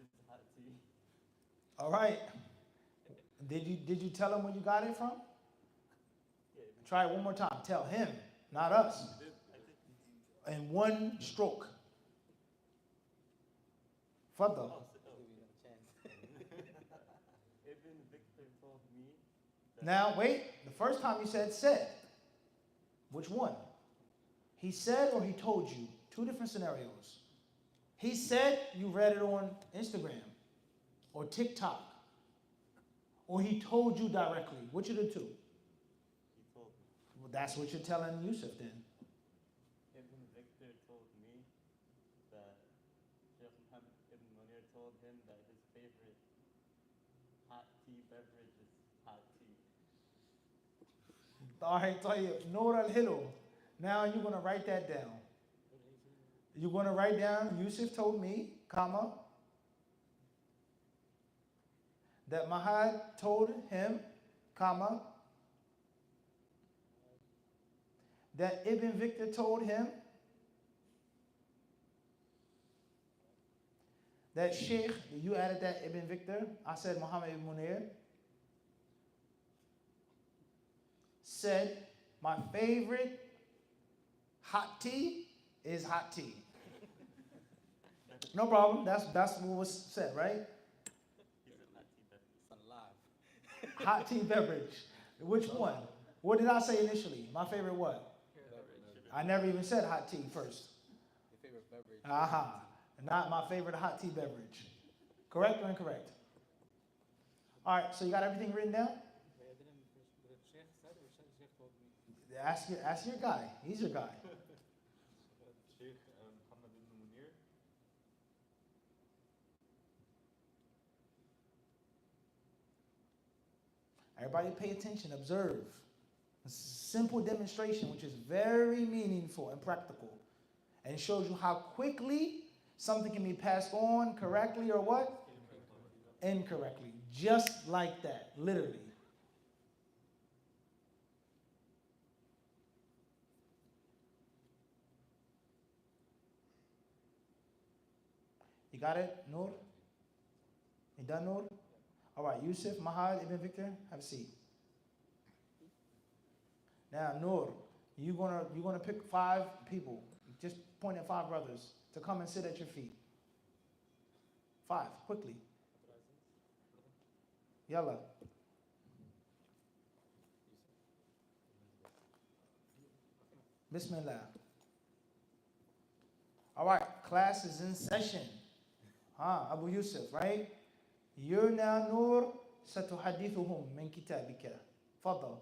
is hot tea. All right. Did you tell him where you got it from? Yeah, Try it one more time. Tell him, not us. I did. In one stroke. Fadda. Ibn Victor told me that Now, wait. The first time you said. Which one? He said or he told you? 2 different scenarios. He said, you read it on Instagram or TikTok. Or he told you directly. Which of the 2? he told me. Well, that's what you're telling Yusuf then. Ibn Victor told me that Sheikh Muhammad ibn Munir told him that his favorite tea beverage is hot tea. All right, طيب. Nur al-Hilu. Now you're going to write that down. You're going to write down, Yusuf told me, comma, that Mahad told him, comma, that Ibn Victor told him, that Sheikh, you added that Ibn Victor, I said Muhammad ibn Munir, said, my favorite hot tea is hot tea. No problem, that's what was said, right? He said hot tea beverage. It's alive. Hot tea beverage. Which one? What did I say initially? My favorite what? I never even said hot tea first. Your favorite beverage. Aha. Not my favorite hot tea beverage. Correct or incorrect? All right, so you got everything written down? Ask your guy. He's your guy. Sheikh Muhammad ibn Munir. Everybody pay attention, observe. It's a simple demonstration, which is very meaningful and practical. And it shows you how quickly something can be passed on correctly or what? Incorrectly. Just like that, literally. You got it, Noor? You done, Noor? All right, Yusuf, Mahad, Ibn Victor, have a seat. Now, Noor, you're gonna pick 5 people. Just point at 5 brothers to come and sit at your feet. 5, quickly. Yalla. Bismillah. All right, class is in session. Abu Yusuf, right? You're now Noor, ستحدثهم من كتابك. فضل.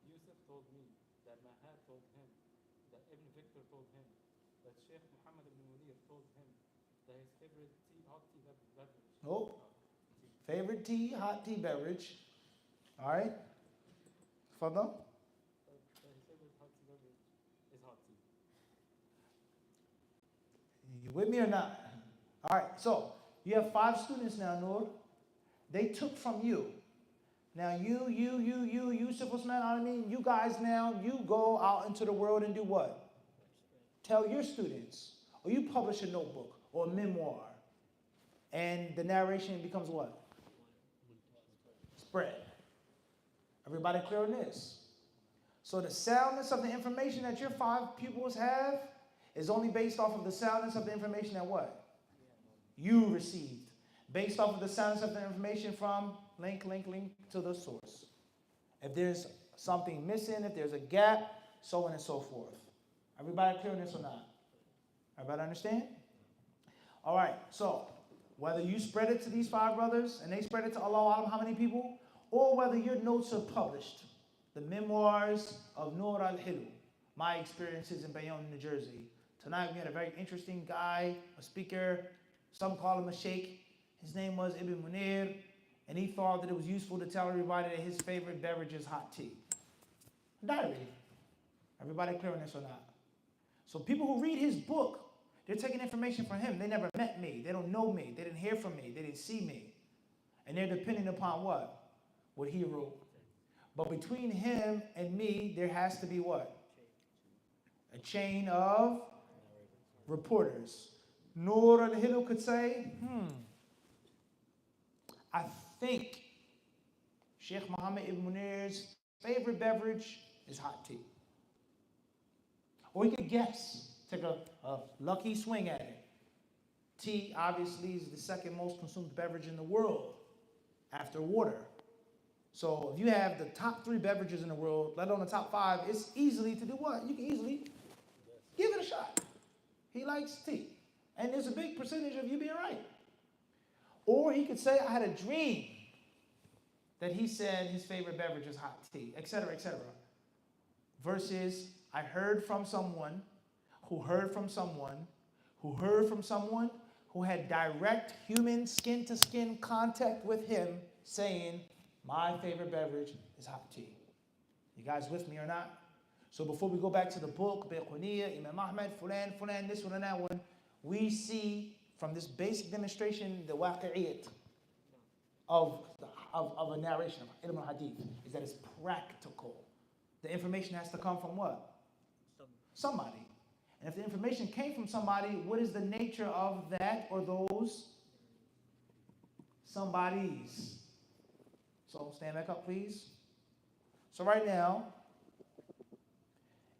Yusuf told me that Mahad told him, that Ibn Victor told him, that Sheikh Muhammad ibn Munir told him that his favorite tea, hot tea beverage. Oh, favorite tea, hot tea beverage. All right. Fadal. That his favorite hot tea beverage is hot tea. You with me or not? All right, so you have 5 students now, Noor. They took from you. Now you, Yusuf Usman, I mean, you guys now, you go out into the world and do what? Tell your students. Or you publish a notebook or a memoir. And the narration becomes what? Spread. Everybody clear on this? So the soundness of the information that your 5 pupils have is only based off of the soundness of the information that what? You received. Based off of the soundness of the information from link to the source. If there's something missing, if there's a gap, so on and so forth. Everybody clear on this or not? Everybody understand? All right, so whether you spread it to these 5 brothers and they spread it to Allah Alam, how many people? Or whether your notes are published. The memoirs of Nur al-Hilu, my experiences in Bayonne, New Jersey. Tonight we had a very interesting guy, a speaker. Some call him a sheikh. His name was Ibn Munir, and he thought that it was useful to tell everybody that his favorite beverage is hot tea. Diary. Everybody clear on this or not? So people who read his book, they're taking information from him. They never met me. They don't know me. They didn't hear from me. They didn't see me. And they're depending upon what? What he wrote. But between him and me, there has to be what? A chain of reporters. Nur al-Hilu could say, I think Sheikh Muhammad ibn Munir's favorite beverage is hot tea. Or he could guess, take a lucky swing at it. Tea, obviously, is the 2nd most consumed beverage in the world after water. So if you have the top 3 beverages in the world, let alone the top 5, it's easily to do what? You can easily give it a shot. He likes tea. And there's a big percentage of you being right. Or he could say, I had a dream that he said his favorite beverage is hot tea, etc., etc. Versus, I heard from someone who heard from someone who heard from someone who had direct human skin-to-skin contact with him saying, My favorite beverage is hot tea. You guys with me or not? So before we go back to the book, Bayquniyyah, Imam Ahmad, Fulan, this one and that one, we see from this basic demonstration the waqi'iyat of a narration of ilm al-hadith is that it's practical. The information has to come from what? Somebody. And if the information came from somebody, what is the nature of that or those somebodies? So stand back up, please. So right now,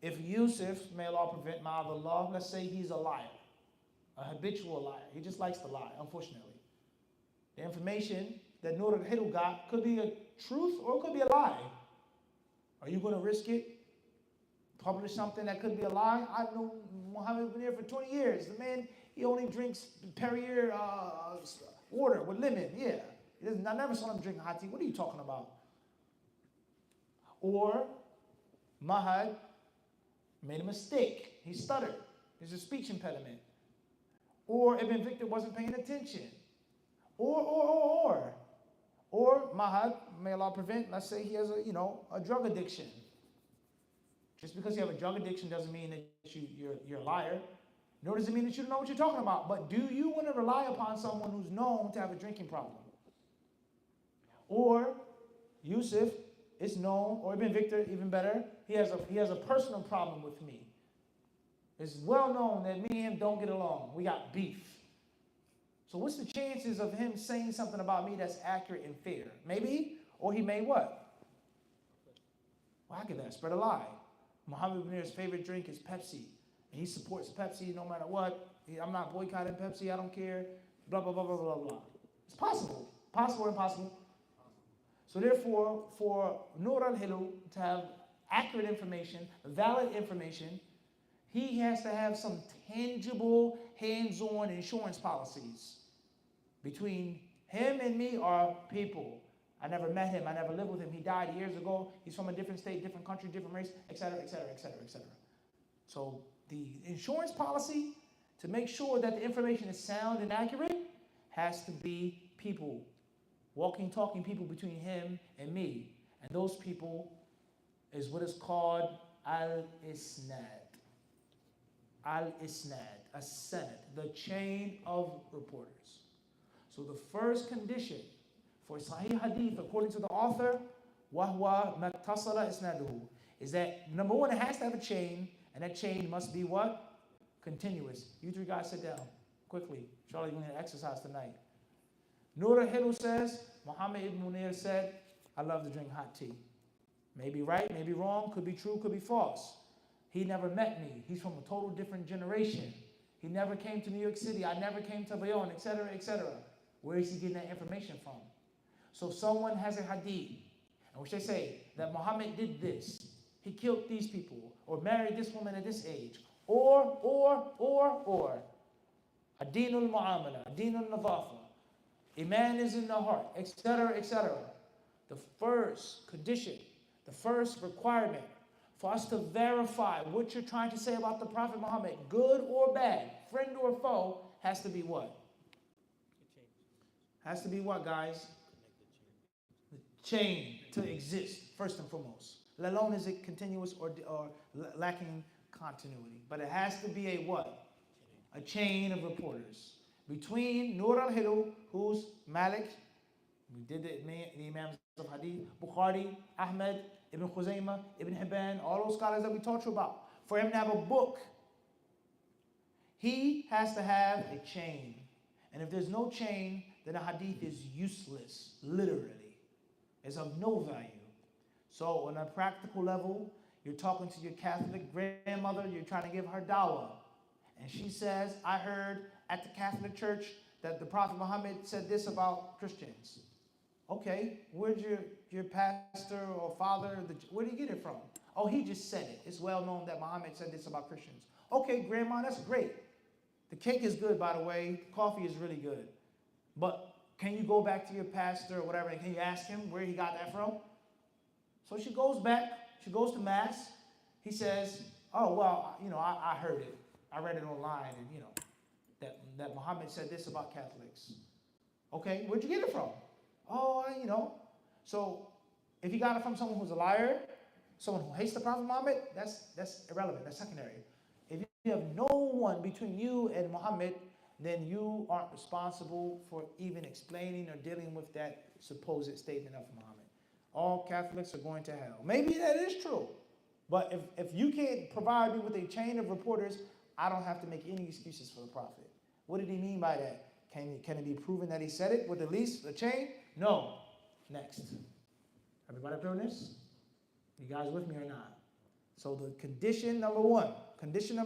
if Yusuf, may Allah prevent ma'adallah, let's say he's a liar, a habitual liar. He just likes to lie, unfortunately. The information that Nur al-Hilu got could be a truth or it could be a lie. Are you going to risk it? Publish something that could be a lie? I know Muhammad been here for 20 years. The man, he only drinks Perrier water with lemon. Yeah. I never saw him drink hot tea. What are you talking about? Or Mahad made a mistake. He stuttered. There's a speech impediment. Or Ibn Victor wasn't paying attention. Or Mahad, may Allah prevent, let's say he has a drug addiction. Just because you have a drug addiction doesn't mean that you're a liar. Nor does it mean that you don't know what you're talking about. But do you want to rely upon someone who's known to have a drinking problem? Or Yusuf is known, or Ibn Victor, even better, he has a personal problem with me. It's well known that me and him don't get along. We got beef. So what's the chances of him saying something about me that's accurate and fair? Maybe, or he may what? Well, I get that. Spread a lie. Muhammad ibn Nir's favorite drink is Pepsi. And he supports Pepsi no matter what. I'm not boycotting Pepsi. I don't care. Blah, blah, blah, blah, blah, blah. It's possible. Possible or impossible? So therefore, for Nur al-Hilu to have accurate information, valid information, he has to have some tangible, hands-on insurance policies. Between him and me are people. I never met him. I never lived with him. He died years ago. He's from a different state, different country, different race, etc., etc., etc., etc. So the insurance policy to make sure that the information is sound and accurate has to be people. Walking, talking people between him and me. And those people is what is called al-isnad. Al-isnad, a sanad, the chain of reporters. So the first condition for Sahih Hadith, according to the author, وَهُوَ مَتَّصَلَ إِسْنَادُهُ, is that, number one, it has to have a chain, and that chain must be what? Continuous. You three guys sit down, quickly. Charlie, you're going to exercise tonight. Nur al-Hilu says, Muhammad ibn Munir said, I love to drink hot tea. Maybe right, maybe wrong, could be true, could be false. He never met me. He's from a total different generation. He never came to New York City. I never came to Bayonne, etc., etc. Where is he getting that information from? So if someone has a hadith, in which they say that Muhammad did this, he killed these people, or married this woman at this age, or, adinul mu'amala, adinul nadafa, Iman is in the heart, etc., etc. The first condition, the first requirement for us to verify what you're trying to say about the Prophet Muhammad, good or bad, friend or foe, has to be what? Has to be what, guys? The chain to exist, first and foremost. Let alone is it continuous or lacking continuity. But it has to be a what? A chain of reporters. Between Nur al-Hilu, who's Malik, we did the Imams of Hadith, Bukhari, Ahmed, Ibn Khuzaymah, Ibn Hibban, all those scholars that we taught you about. For him to have a book, he has to have a chain. And if there's no chain, then a hadith is useless, literally. It's of no value. So on a practical level, you're talking to your Catholic grandmother, you're trying to give her dawah. And she says, I heard at the Catholic Church that the Prophet Muhammad said this about Christians. Okay, where'd your pastor or father, where did he get it from? Oh, he just said it. It's well known that Muhammad said this about Christians. Okay, grandma, that's great. The cake is good, by the way. The coffee is really good. But can you go back to your pastor or whatever, and can you ask him where he got that from? So she goes back, she goes to Mass. He says, oh, well, I heard it. I read it online, and, that Muhammad said this about Catholics. Okay, where'd you get it from? Oh, So if you got it from someone who's a liar, someone who hates the Prophet Muhammad, that's irrelevant, that's secondary. If you have no one between you and Muhammad, then you aren't responsible for even explaining or dealing with that supposed statement of Muhammad. All Catholics are going to hell. Maybe that is true. But if you can't provide me with a chain of reporters, I don't have to make any excuses for the Prophet. What did he mean by that? Can it be proven that he said it with at least a chain? No. Next. Everybody clear on this? You guys with me or not? So the condition number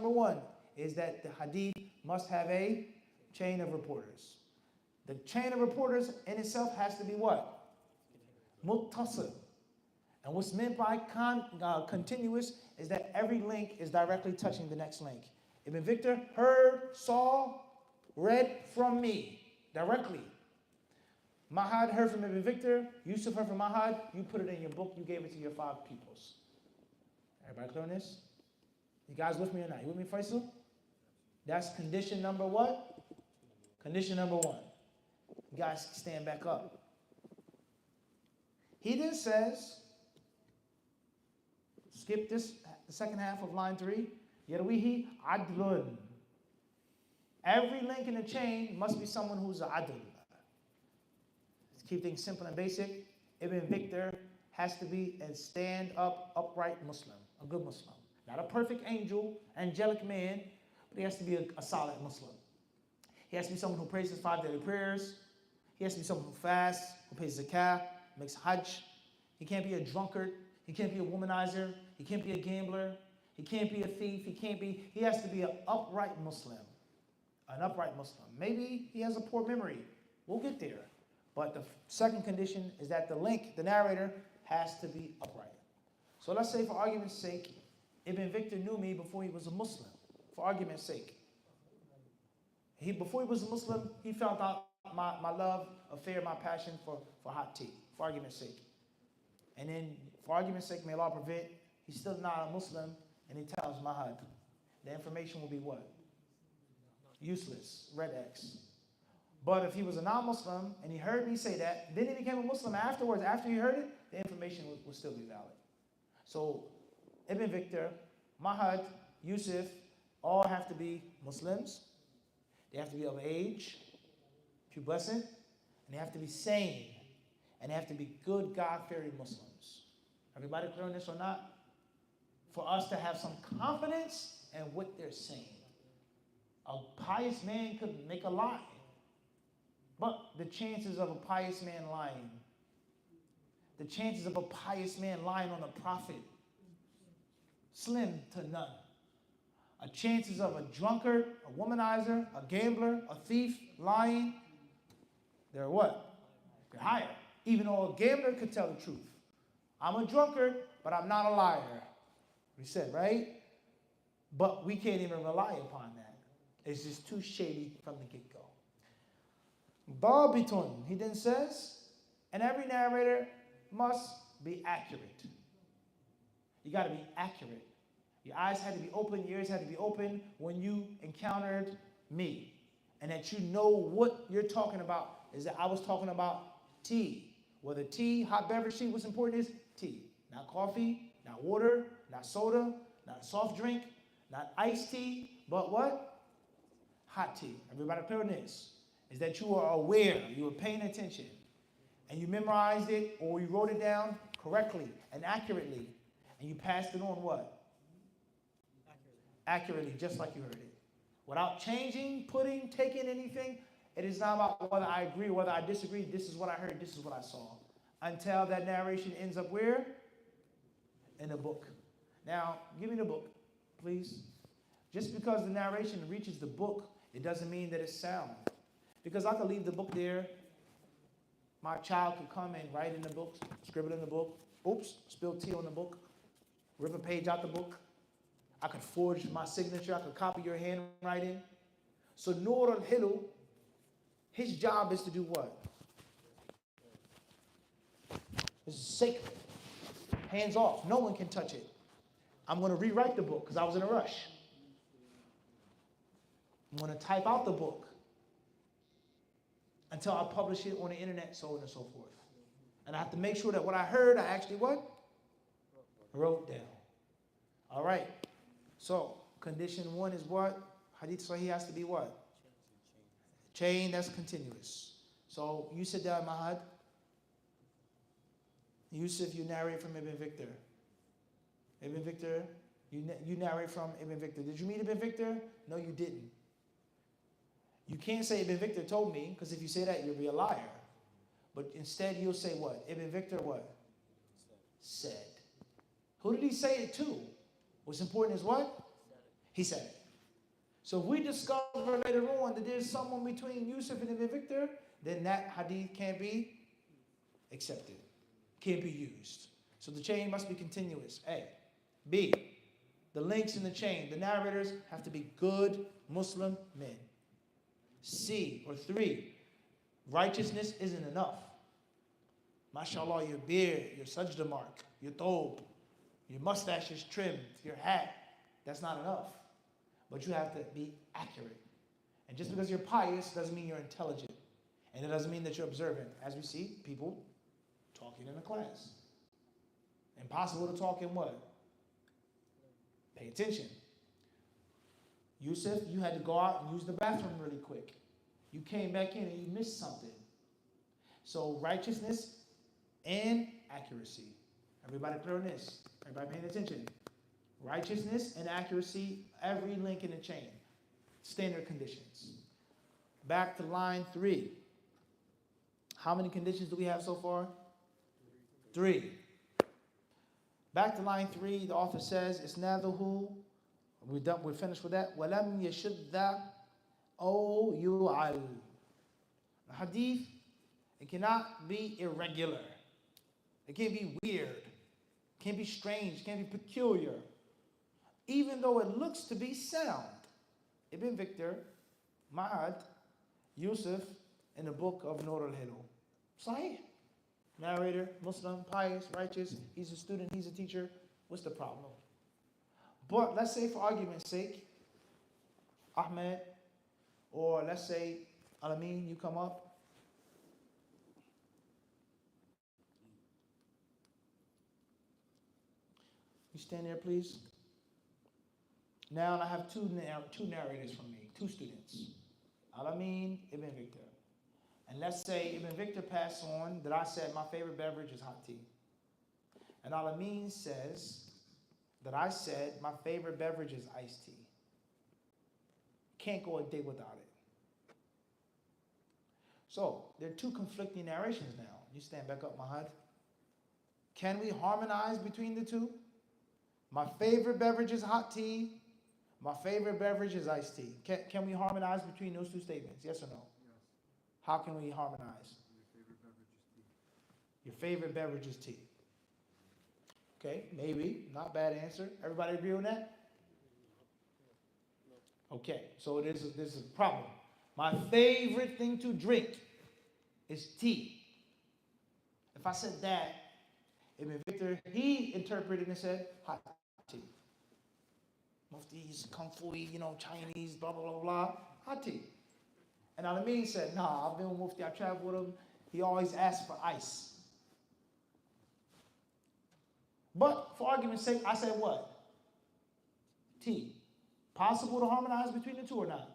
one is that the hadith must have a chain of reporters. The chain of reporters in itself has to be what? Muttasil. And what's meant by continuous is that every link is directly touching the next link. Ibn Victor heard, saw, read from me directly. Mahad heard from Ibn Victor, Yusuf heard from Mahad, you put it in your book, you gave it to your 5 peoples. Everybody clear on this? You guys with me or not? You with me, Faisal? That's condition number what? Condition number 1. You guys stand back up. He then says, skip this, the second half of line 3. Yarwihi adlun. Every link in the chain must be someone who's an adl. Let's keep things simple and basic. Ibn Victor has to be a stand-up, upright Muslim, a good Muslim. Not a perfect angel, angelic man, but he has to be a solid Muslim. He has to be someone who prays his 5 daily prayers. He has to be someone who fasts, who pays zakah, makes hajj. He can't be a drunkard. He can't be a womanizer. He can't be a gambler. He can't be a thief. He has to be an upright Muslim. An upright Muslim. Maybe he has a poor memory. We'll get there. But the second condition is that the narrator, has to be upright. So let's say for argument's sake, Ibn Victor knew me before he was a Muslim. For argument's sake. Before he was a Muslim, he felt out my love, affair, my passion for hot tea. For argument's sake. And then, for argument's sake, may Allah prevent, he's still not a Muslim, and he tells Mahad. The information will be what? Useless. Red X. But if he was a non-Muslim, and he heard me say that, then he became a Muslim afterwards. After he heard it, the information will still be valid. So, Ibn Victor, Mahad, Yusuf, all have to be Muslims. They have to be of age, pubescent, and they have to be sane. And they have to be good, God-fearing Muslims. Everybody clear on this or not? For us to have some confidence in what they're saying. A pious man could make a lie. But the chances of a pious man lying, the chances of a pious man lying on the Prophet, slim to none. A chances of a drunkard, a womanizer, a gambler, a thief, lying, they're what? They're higher. Even though a gambler could tell the truth. I'm a drunkard, but I'm not a liar. We said, right? But we can't even rely upon that. It's just too shady from the get-go. Dabitun, he then says, and every narrator must be accurate. You got to be accurate. Your eyes had to be open, your ears had to be open when you encountered me. And that you know what you're talking about is that I was talking about tea. Whether tea, hot beverage tea, what's important is tea. Not coffee, not water, not soda, not a soft drink, not iced tea, but what? Hot tea. Everybody clear on this? Is that you are aware, you are paying attention, and you memorized it or you wrote it down correctly and accurately, and you passed it on what? Accurately, just like you heard it. Without changing, putting, taking anything. It is not about whether I agree or whether I disagree. This is what I heard. This is what I saw. Until that narration ends up where? In the book. Now, give me the book, please. Just because the narration reaches the book, it doesn't mean that it's sound. Because I could leave the book there. My child could come and write in the book, scribble in the book. Oops, spill tea on the book. Rip a page out the book. I could forge my signature. I could copy your handwriting. So Nur al-Hilu, his job is to do what? This is sacred. Hands off. No one can touch it. I'm going to rewrite the book because I was in a rush. I'm going to type out the book until I publish it on the internet, so on and so forth. And I have to make sure that what I heard, I actually what? Wrote down. All right. So condition 1 is what? Hadith Sahih has to be what? Chain that's continuous. So you sit down, Mahad. Yusuf, you narrate from Ibn Victor. Ibn Victor, you narrate from Ibn Victor. Did you meet Ibn Victor? No, you didn't. You can't say Ibn Victor told me, because if you say that, you'll be a liar. But instead, you'll say what? Ibn Victor what? Said. Who did he say it to? What's important is what? He said it. So if we discover later on that there's someone between Yusuf and Ibn Victor, then that hadith can't be accepted. Can't be used. So the chain must be continuous. A. B. The links in the chain, the narrators have to be good Muslim men. C. Or 3. Righteousness isn't enough. MashaAllah, your beard, your sajda mark, your thobe, your mustache is trimmed, your hat, that's not enough. But you have to be accurate. And just because you're pious doesn't mean you're intelligent. And it doesn't mean that you're observant. As we see, people talking in a class. Impossible to talk in what? Pay attention. Yusuf, you had to go out and use the bathroom really quick. You came back in and you missed something. So righteousness and accuracy. Everybody clear on this? Everybody paying attention? Righteousness and accuracy, every link in the chain. Standard conditions. Back to line 3. How many conditions do we have so far? 3. Back to line 3, the author says, Isnaduhu, we're finished with that. وَلَمْ يَشُدَّ أَوْ يُعَلْ. The hadith, it cannot be irregular. It can't be weird. It can't be strange. It can't be peculiar. Even though it looks to be sound. Ibn Victor, Ma'ad, Yusuf, in the book of Nur al-Hilal. Sahih. Narrator, Muslim, pious, righteous. He's a student, he's a teacher. What's the problem? But let's say for argument's sake, Ahmed, or let's say Al-Amin, you come up. You stand there, please. Now I have two narrators from me, 2 students. Al-Amin, Ibn Victor. And let's say Ibn Victor passed on that I said my favorite beverage is hot tea. And Al-Amin says that I said my favorite beverage is iced tea. Can't go a day without it. So there are 2 conflicting narrations now. You stand back up, Mahad. Can we harmonize between the 2? My favorite beverage is hot tea. My favorite beverage is iced tea. Can we harmonize between those 2 statements? Yes or no? How can we harmonize? Your favorite beverage is tea. Okay, maybe. Not bad answer. Everybody agree on that? Okay, so there's a problem. My favorite thing to drink is tea. If I said that, Ibn Victor, he interpreted and said hot tea. Muftis, Kung Fu, Chinese, blah, blah, blah, blah, hot tea. And Al-Amin said, nah, I've been with Mufti, I traveled with him. He always asks for ice. But for argument's sake, I said what? Tea. Possible to harmonize between the 2 or not?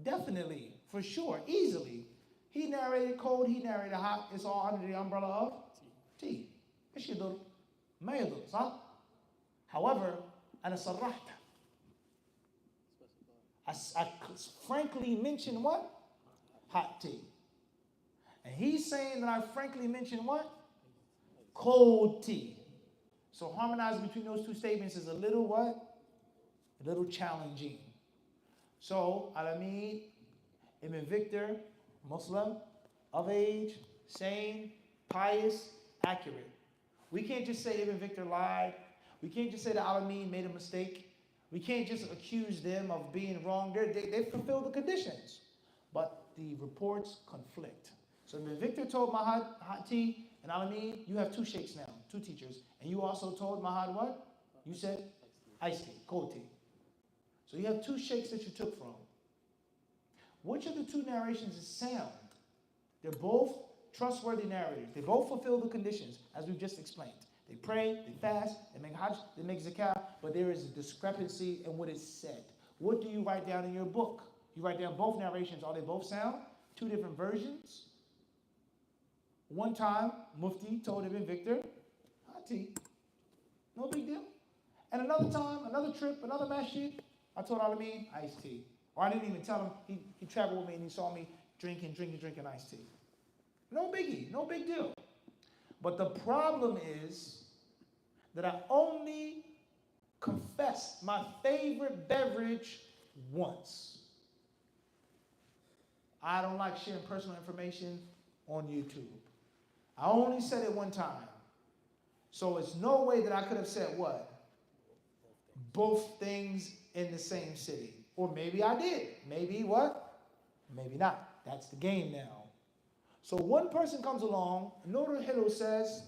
Definitely, for sure, easily. He narrated cold, he narrated hot. It's all under the umbrella of tea. ايش يضر؟ ما يضر، صح؟ However, أنا صرحت. I frankly mentioned what? Hot tea. And he's saying that I frankly mentioned what? Cold tea. So harmonize between those 2 statements is a little what? A little challenging. So Al-Amin, Ibn Victor, Muslim, of age, sane, pious, accurate. We can't just say Ibn Victor lied. We can't just say that Al-Amin made a mistake. We can't just accuse them of being wrong. They fulfill the conditions. But the reports conflict. So Ibn Victor told Mahad hot tea, and Al-Amin, you have 2 sheikhs now, 2 teachers. And you also told Mahad what? You said iced tea, cold tea. So you have 2 sheikhs that you took from. Which of the 2 narrations is sound? They're both trustworthy narrators. They both fulfill the conditions, as we've just explained. They pray, they fast, they make hajj, they make zakah, but there is a discrepancy in what is said. What do you write down in your book? You write down both narrations. Are they both sound? Two different versions? One time, Mufti told Ibn Victor, hot tea. No big deal. And another time, another trip, another masjid, I told Al-Amin, iced tea. Or I didn't even tell him. He traveled with me and he saw me drinking iced tea. No biggie, no big deal. But the problem is that I only confessed my favorite beverage once. I don't like sharing personal information on YouTube. I only said it one time. So it's no way that I could have said what? Both things in the same city. Or maybe I did. Maybe what? Maybe not. That's the game now. So one person comes along, Nur al-Hilal says,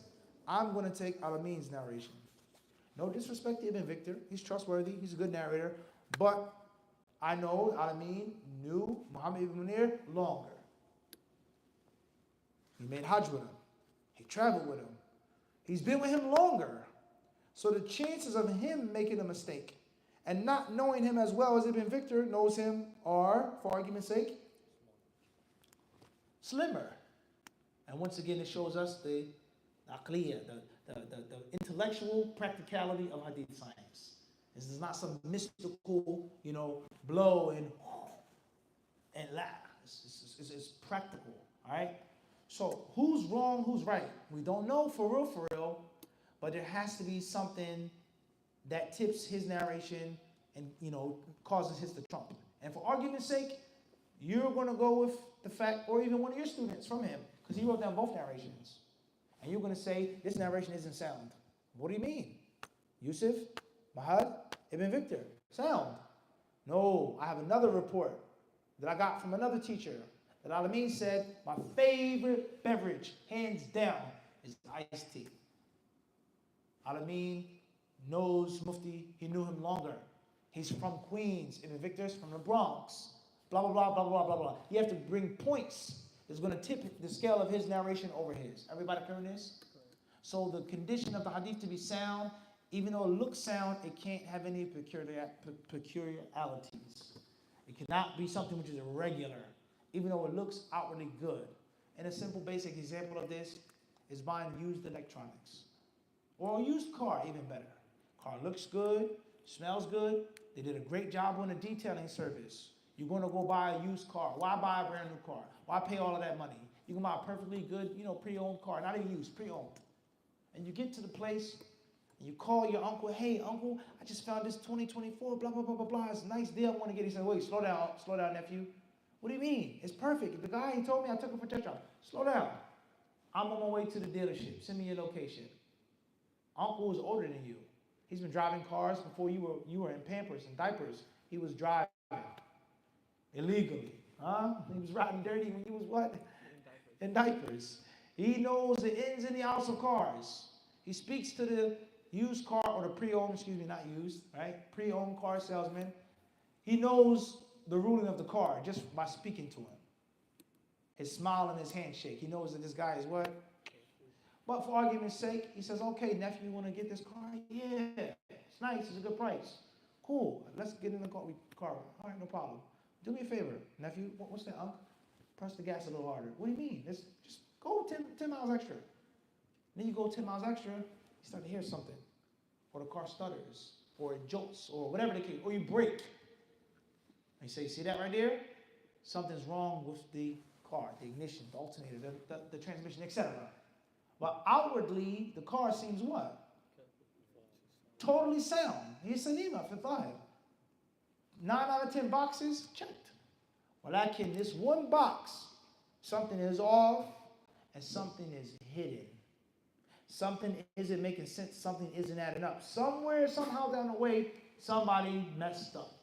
I'm going to take Al-Amin's narration. No disrespect to Ibn Victor. He's trustworthy. He's a good narrator. But I know Al-Amin knew Muhammad ibn Munir longer. He made hajj with him. He traveled with him. He's been with him longer. So the chances of him making a mistake and not knowing him as well as Ibn Victor knows him are, for argument's sake, slimmer. And once again, it shows us the aqliyah, the intellectual practicality of hadith science. This is not some mystical, blow and laugh. It's practical, all right? So who's wrong, who's right? We don't know for real, but there has to be something that tips his narration and, causes his to trump. And for argument's sake, you're going to go with the fact, or even one of your students from him, because he wrote down both narrations. And you're going to say, this narration isn't sound. What do you mean? Yusuf, Mahad, Ibn Victor, sound. No, I have another report that I got from another teacher that Al-Amin said, my favorite beverage, hands down, is iced tea. Al-Amin knows Mufti, he knew him longer. He's from Queens, Ibn Victor's from the Bronx. Blah, blah, blah, blah, blah, blah, blah. You have to bring points that's going to tip the scale of his narration over his. Everybody clear on this? So the condition of the hadith to be sound, even though it looks sound, it can't have any peculiarities. It cannot be something which is irregular, even though it looks outwardly good. And a simple basic example of this is buying used electronics. Or a used car, even better. Car looks good, smells good, they did a great job on the detailing service. You're going to go buy a used car. Why buy a brand new car? Why pay all of that money? You can buy a perfectly good, pre-owned car, not a used, pre-owned. And you get to the place, and you call your uncle, hey, uncle, I just found this 2024, blah, blah, blah, blah, blah. It's a nice deal I want to get. He said, wait, slow down, nephew. What do you mean? It's perfect. The guy, he told me I took it for test drive. Slow down. I'm on my way to the dealership. Send me your location. Uncle was older than you. He's been driving cars before you were in Pampers and diapers. He was driving illegally. He was riding dirty when you was what? In diapers. He knows the ins and the outs of cars. He speaks to the used car, or the pre-owned, not used, right? Pre-owned car salesman. He knows the ruling of the car just by speaking to him. His smile and his handshake. He knows that this guy is what? But for argument's sake, he says, okay, nephew, you want to get this car? Yeah, it's nice, it's a good price. Cool, let's get in the car. All right, no problem. Do me a favor, nephew, what's that, uncle? Press the gas a little harder. What do you mean? Just go 10 miles extra. Then you go 10 miles extra, you start to hear something. Or the car stutters, or it jolts, or whatever the case, or you brake. And you say, see that right there? Something's wrong with the car, the ignition, the alternator, the transmission, etc. But outwardly, the car seems what? Totally sound. He's Salima for 5. 9 out of 10 boxes, checked. Well, this one box, something is off and something is hidden. Something isn't making sense, something isn't adding up. Somewhere, somehow down the way, somebody messed up.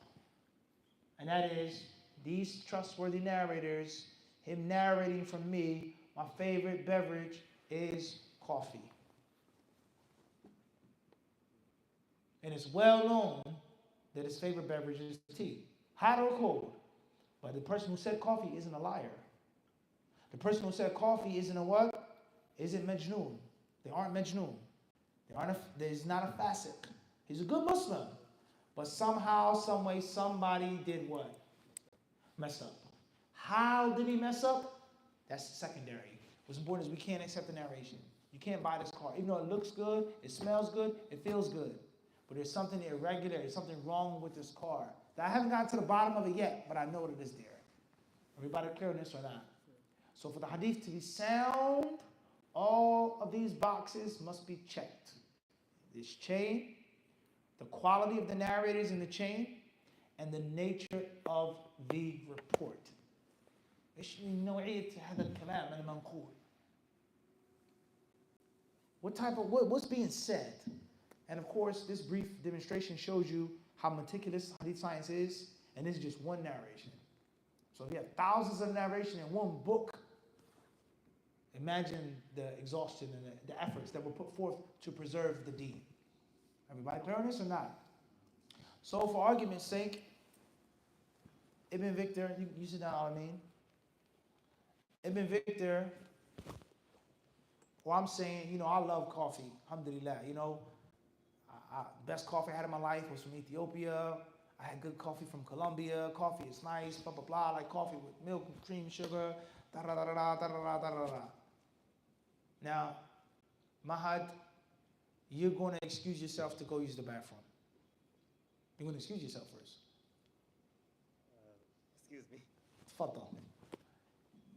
And that is these trustworthy narrators, him narrating from me, my favorite beverage is coffee. And it's well known that his favorite beverage is tea, hot or cold. But the person who said coffee isn't a liar. The person who said coffee isn't a what? Isn't majnoon. They aren't majnoon. There's not a fasiq. He's a good Muslim. But somehow, some way, somebody did what? Mess up. How did he mess up? That's secondary. What's important is we can't accept the narration. You can't buy this car. Even though it looks good, it smells good, it feels good. But there's something irregular, there's something wrong with this car. That I haven't gotten to the bottom of it yet, but I know that it's there. Everybody clear on this or not? So for the hadith to be sound, all of these boxes must be checked. This chain, the quality of the narrators in the chain, and the nature of the report. What's being said? And of course, this brief demonstration shows you how meticulous hadith science is, and this is just one narration. So if you have thousands of narration in one book, imagine the exhaustion and the efforts that were put forth to preserve the deen. Everybody clear on this or not? So for argument's sake, Ibn Victor, you sit down, Al-Amin. Ibn Victor, well, I'm saying, I love coffee, alhamdulillah. Best coffee I had in my life was from Ethiopia. I had good coffee from Colombia. Coffee is nice, blah, blah, blah. I like coffee with milk and cream, sugar, da da da da da da da da da da. Now, Mahad, you're going to excuse yourself to go use the bathroom. You're going to excuse yourself first. Excuse me. Tfaddal.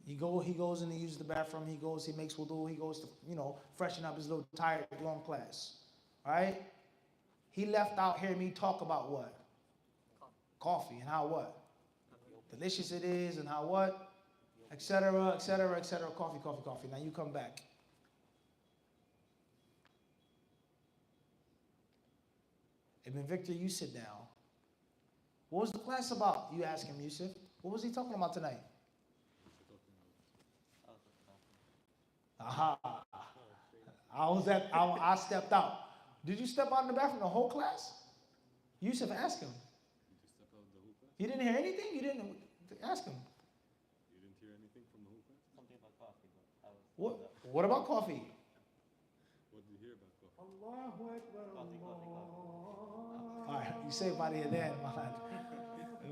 He goes and he uses the bathroom. He makes wudu. He goes to, freshen up his little tired, long class. All right? He left out hearing me talk about what? Coffee and how what? Delicious it is and how what? Etc., etc., etc. Coffee, coffee, coffee. Now you come back. Ibn Victor, you sit down. What was the class about? You ask him, Yusuf. What was he talking about tonight? Aha. I stepped out. Did you step out in the bathroom the whole class? Yusuf, ask him. You didn't hear anything? You didn't ask him. You didn't hear anything from the whole class? Something about coffee, but I was. What about coffee? What did you hear about coffee? Allahu Akbar. Coffee. All right, you saved by the end, man.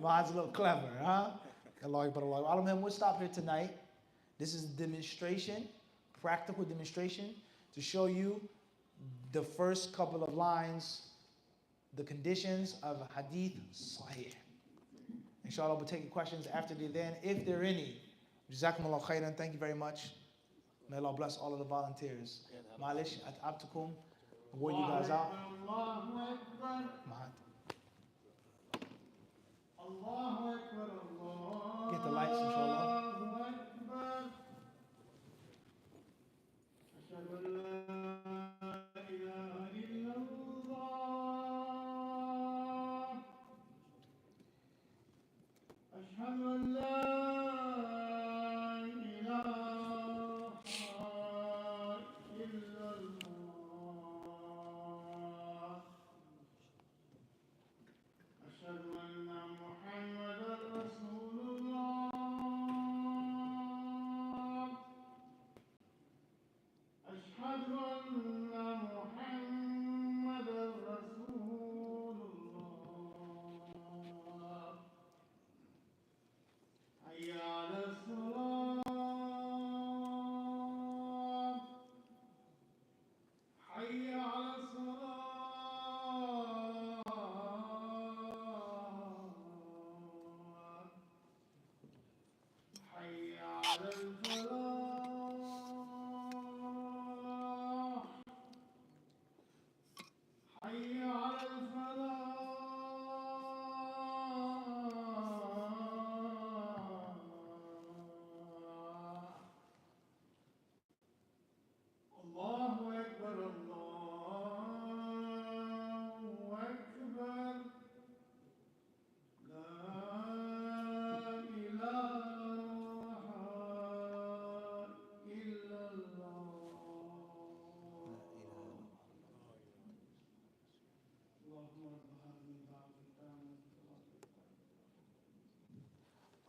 Mine's a little clever, huh? Allah Akbar, Allah Akbar. Al-Muhim, we'll stop here tonight. This is a demonstration, practical demonstration, to show you the first couple of lines, the conditions of hadith sahih. Inshallah, we'll take questions after the event, if there are any. Jazakumullah khairan. Thank you very much. May Allah bless all of the volunteers. Malish, at'abtukum. Wore you guys out. Mahad. Get the lights, inshallah.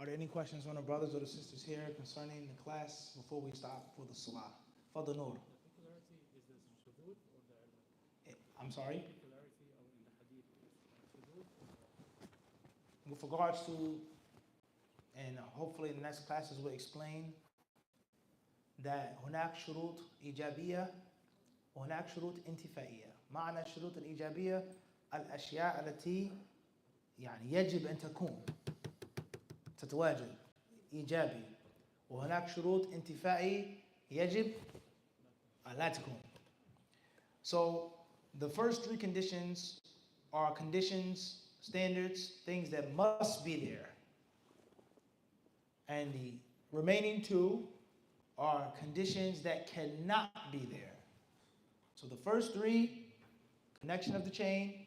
Are there any questions from the brothers or the sisters here concerning the class before we stop for the salah? Fadl Noor. The peculiarity is the shudud or the ilm? I'm sorry? Peculiarity in the hadith is shudud or With regards to, and hopefully in the next classes we'll explain that هناك شروط إيجابية وهناك شروط انتفائية. معنى الشروط الإيجابية الأشياء التي يعني يجب أن تكون تتواجد إيجابي، وهناك شروط انتفائي يجب أن لا تكون. So the first three conditions are conditions, standards, things that must be there. And the remaining two are conditions that cannot be there. So the first three, connection of the chain,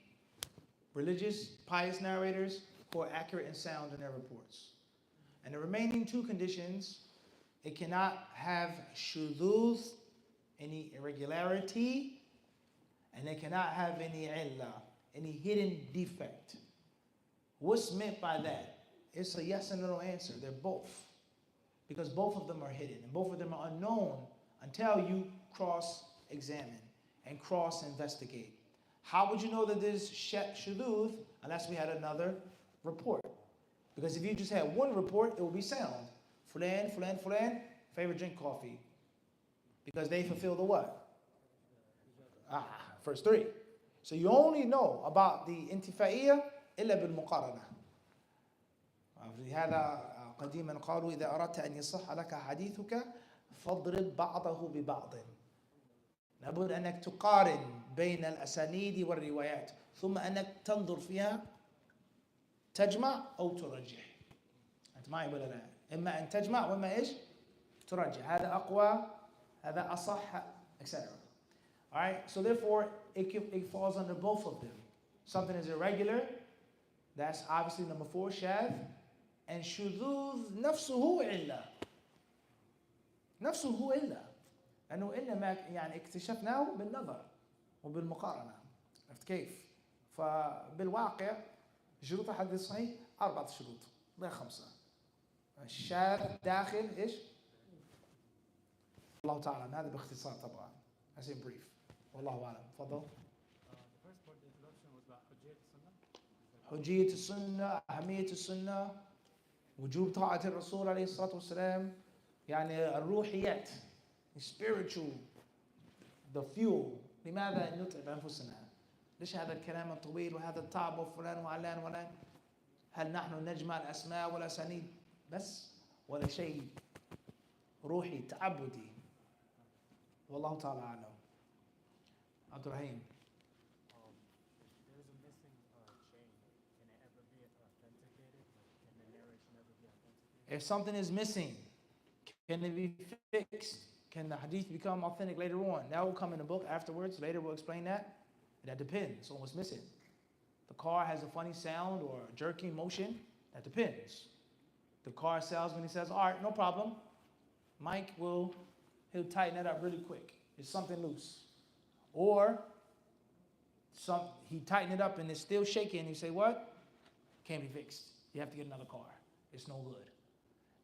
religious, pious narrators who are accurate and sound in their reports. And the remaining two conditions, it cannot have shuduz, any irregularity, and it cannot have any illah, any hidden defect. What's meant by that? It's a yes and no answer. They're both. Because both of them are hidden and both of them are unknown until you cross-examine and cross-investigate. How would you know that there's shudud unless we had another report? Because if you just had one report, it would be sound. Fulan, fulan, fulan, favorite drink coffee. Because they fulfill the what? First three. So you only know about the intifa'iyya إلا بالمقارنة. هذا قديما قالوا إذا أردت أن يصح لك حديثك فاضرب بعضه ببعض. لابد أنك تقارن بين الأسانيد والروايات ثم أنك تنظر فيها تجمع أو ترجح. أنت معي ولا لا؟ إما أن تجمع وإما إيش؟ ترجح. هذا أقوى، هذا أصح, etc. All right. So therefore, it falls under both of them. Something is irregular. That's obviously number 4, shadh. And shudud نفسه إلا. نفسه إلا. لأنه إنما يعني اكتشفناه بالنظر وبالمقارنة. عرفت كيف؟ فبالواقع شروط الحديث الصحيح 4 شروط لا 5. الشاذ داخل إيش؟ الله تعالى. هذا باختصار طبعا. That's in brief. والله أعلم. تفضل. The first part of the introduction was about حجية السنة، أهمية السنة، وجوب طاعة الرسول عليه الصلاة والسلام، يعني الروحيات، spiritual, the fuel. لماذا نتعب أنفسنا؟ ليش هذا الكلام الطويل وهذا التعب وفلان وعلان وعلان؟ هل نحن نجمع الأسماء والأسانيد بس ولا شيء روحي تعبدي؟ والله تعالى أعلم. عبد الرحيم. There is a missing chain. Can it ever be authenticated? Can the narration ever be authenticated? If something is missing, can it be fixed? Can the hadith become authentic later on? That will come in the book afterwards. Later we'll explain that. That depends on what's missing. The car has a funny sound or a jerking motion. That depends. The car salesman, he says, all right, no problem. Mike he'll tighten it up really quick. It's something loose. Or he tightened it up and it's still shaking. You say, what? Can't be fixed. You have to get another car. It's no good.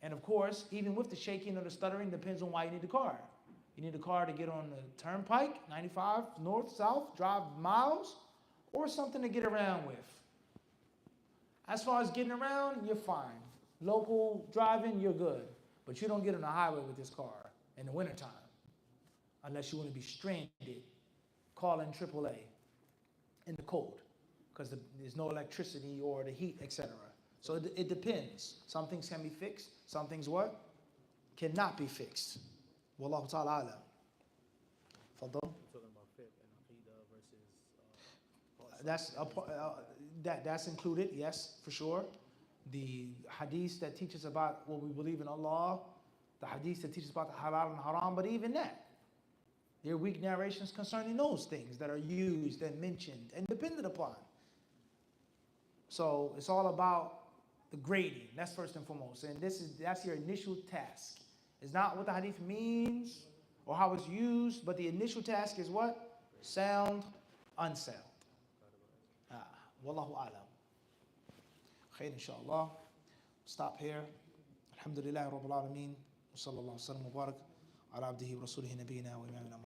And of course, even with the shaking or the stuttering, depends on why you need the car. You need a car to get on the turnpike, 95, north, south, drive miles, or something to get around with. As far as getting around, you're fine. Local driving, you're good. But you don't get on the highway with this car in the wintertime unless you want to be stranded, calling AAA in the cold because there's no electricity or the heat, etc. So it depends. Some things can be fixed. Some things what? Cannot be fixed. Wallahu ta'ala alam. Fadal. Talking about fiqh and aqidah versus. That's included, yes, for sure. The hadith that teaches about what we believe in Allah, the hadith that teaches about the halal and haram, but even that, there are weak narrations concerning those things that are used and mentioned and depended upon. So it's all about the grading. That's first and foremost. And that's your initial task. It's not what the hadith means or how it's used, but the initial task is what? Sound, unsound. Wallahu alam. Khair inshallah. stop here. Alhamdulillah Rabbil Alameen. Wa sallallahu wa sallam wa barak ala abdihi wa rasulihi nabiyina wa imamina